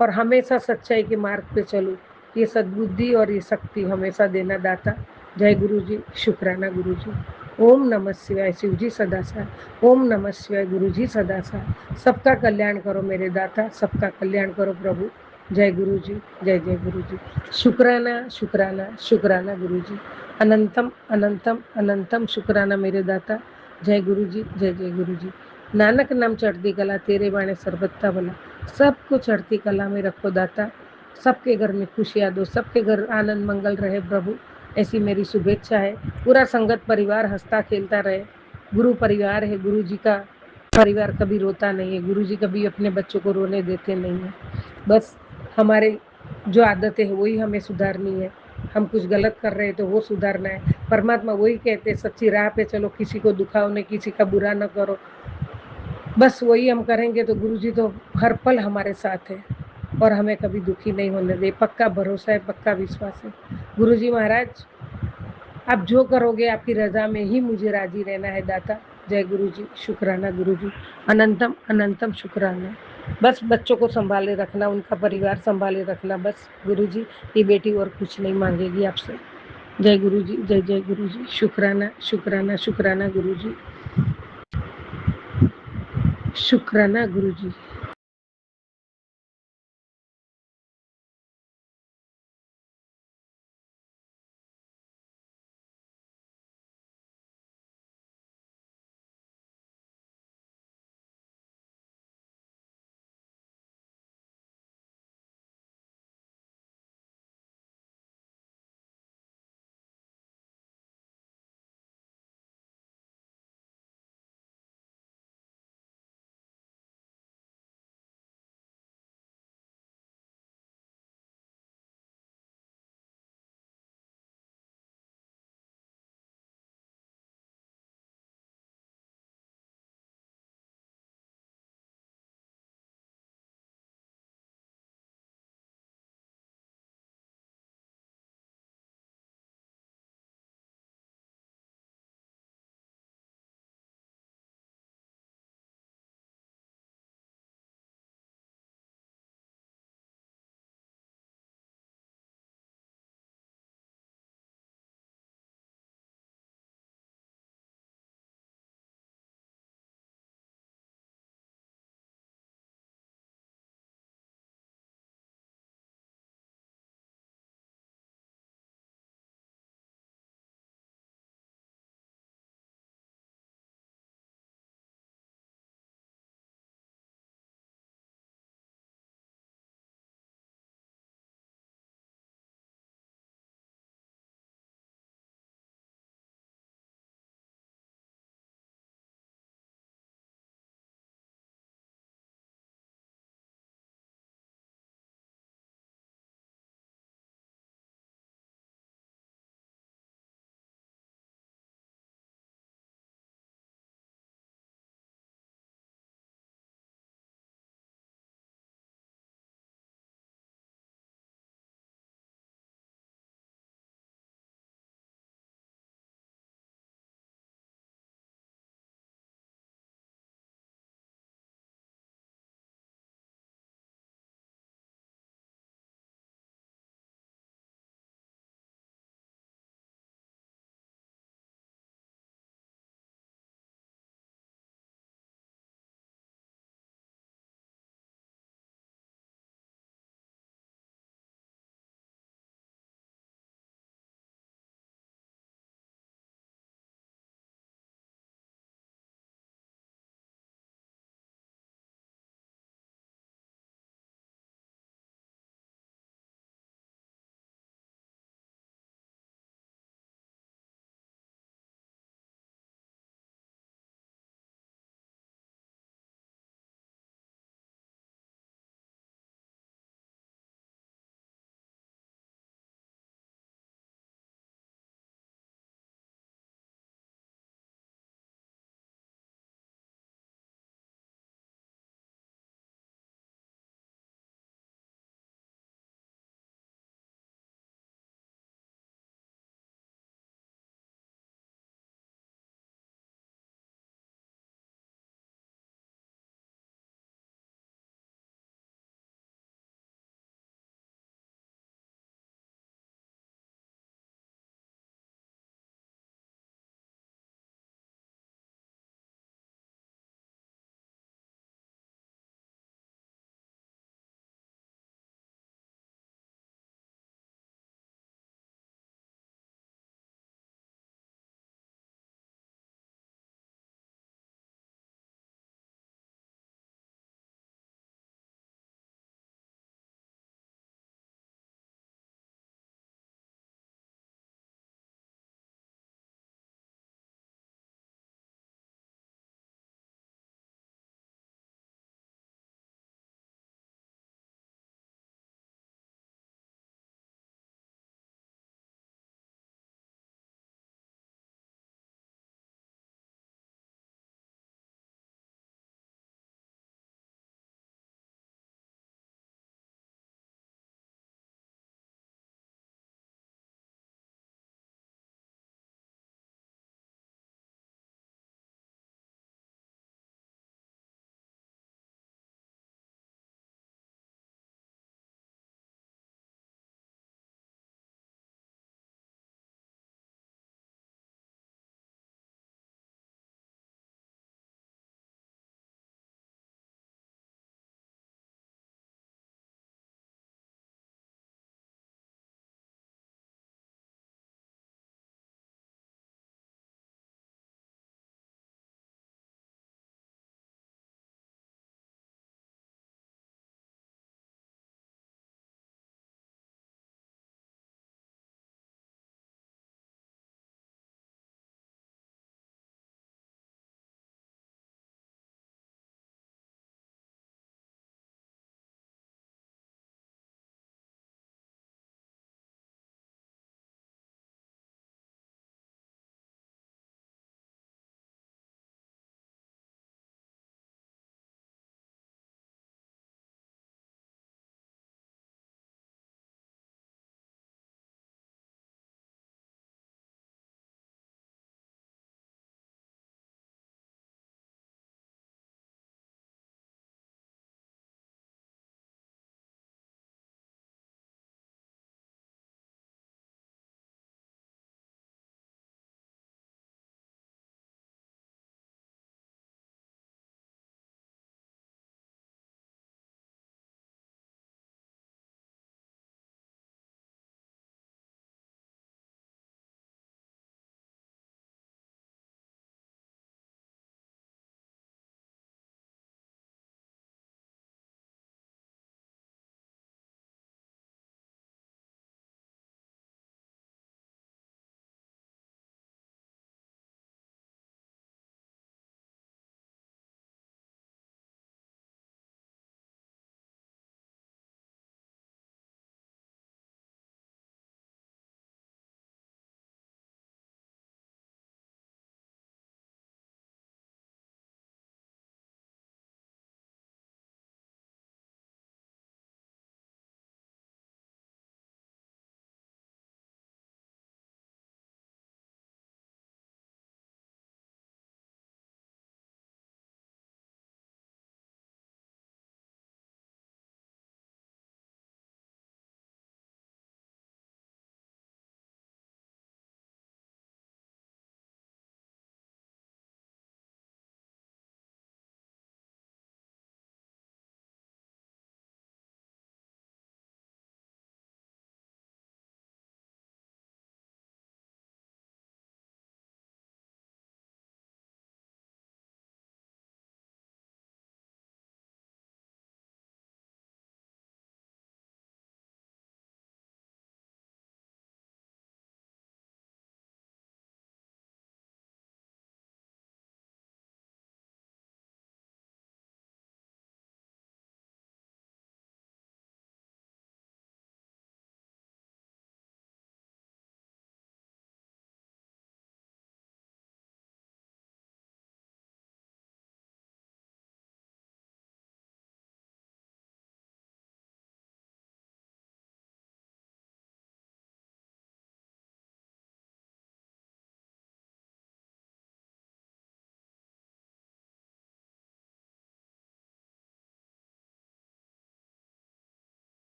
और हमेशा सच्चाई के मार्ग पे चलूं। ये सद्बुद्धि और ये शक्ति हमेशा देना दाता। जय गुरु जी, शुक्राना गुरु जी। ओम नमः शिवाय, शिव जी सदा साथ। ओम नमः शिवाय, गुरु जी सदा साथ। सबका कल्याण करो मेरे दाता, सबका कल्याण करो प्रभु। जय गुरु जी, जय जय गुरु जी। शुक्राना शुक्राना शुक्राना गुरु जी। अनंतम अनंतम अनंतम शुक्राना मेरे दाता। जय गुरु जी, जय जय गुरु जी। नानक नाम चढ़ती कला, तेरे बाणे सर्बत्ता भला। सबको चढ़ती कला में रखो दाता, सबके घर में खुशियाँ दो, सबके घर आनंद मंगल रहे प्रभु, ऐसी मेरी शुभेच्छा है। पूरा संगत परिवार हंसता खेलता रहे। गुरु परिवार है, गुरु जी का परिवार कभी रोता नहीं है, गुरु जी कभी अपने बच्चों को रोने देते नहीं है। बस हमारे जो आदतें हैं वही हमें सुधारनी है, हम कुछ गलत कर रहे हैं तो वो सुधारना है। परमात्मा वही कहते हैं, सच्ची राह पे चलो, किसी को दुखाओ नहीं, किसी का बुरा न करो। बस वही हम करेंगे तो गुरु जी तो हर पल हमारे साथ है और हमें कभी दुखी नहीं होने दे। पक्का भरोसा है, पक्का विश्वास है। गुरु जी महाराज, आप जो करोगे आपकी रजा में ही मुझे राजी रहना है दाता। जय गुरु जी, शुक्राना गुरु जी। अनंतम अनंतम शुक्राना। बस बच्चों को संभाले रखना, उनका परिवार संभाले रखना बस गुरु जी। ये बेटी और कुछ नहीं मांगेगी आपसे। जय गुरु जी, जय जय गुरु जी। शुक्राना शुक्राना शुक्राना गुरु जी, शुक्राना गुरु जी।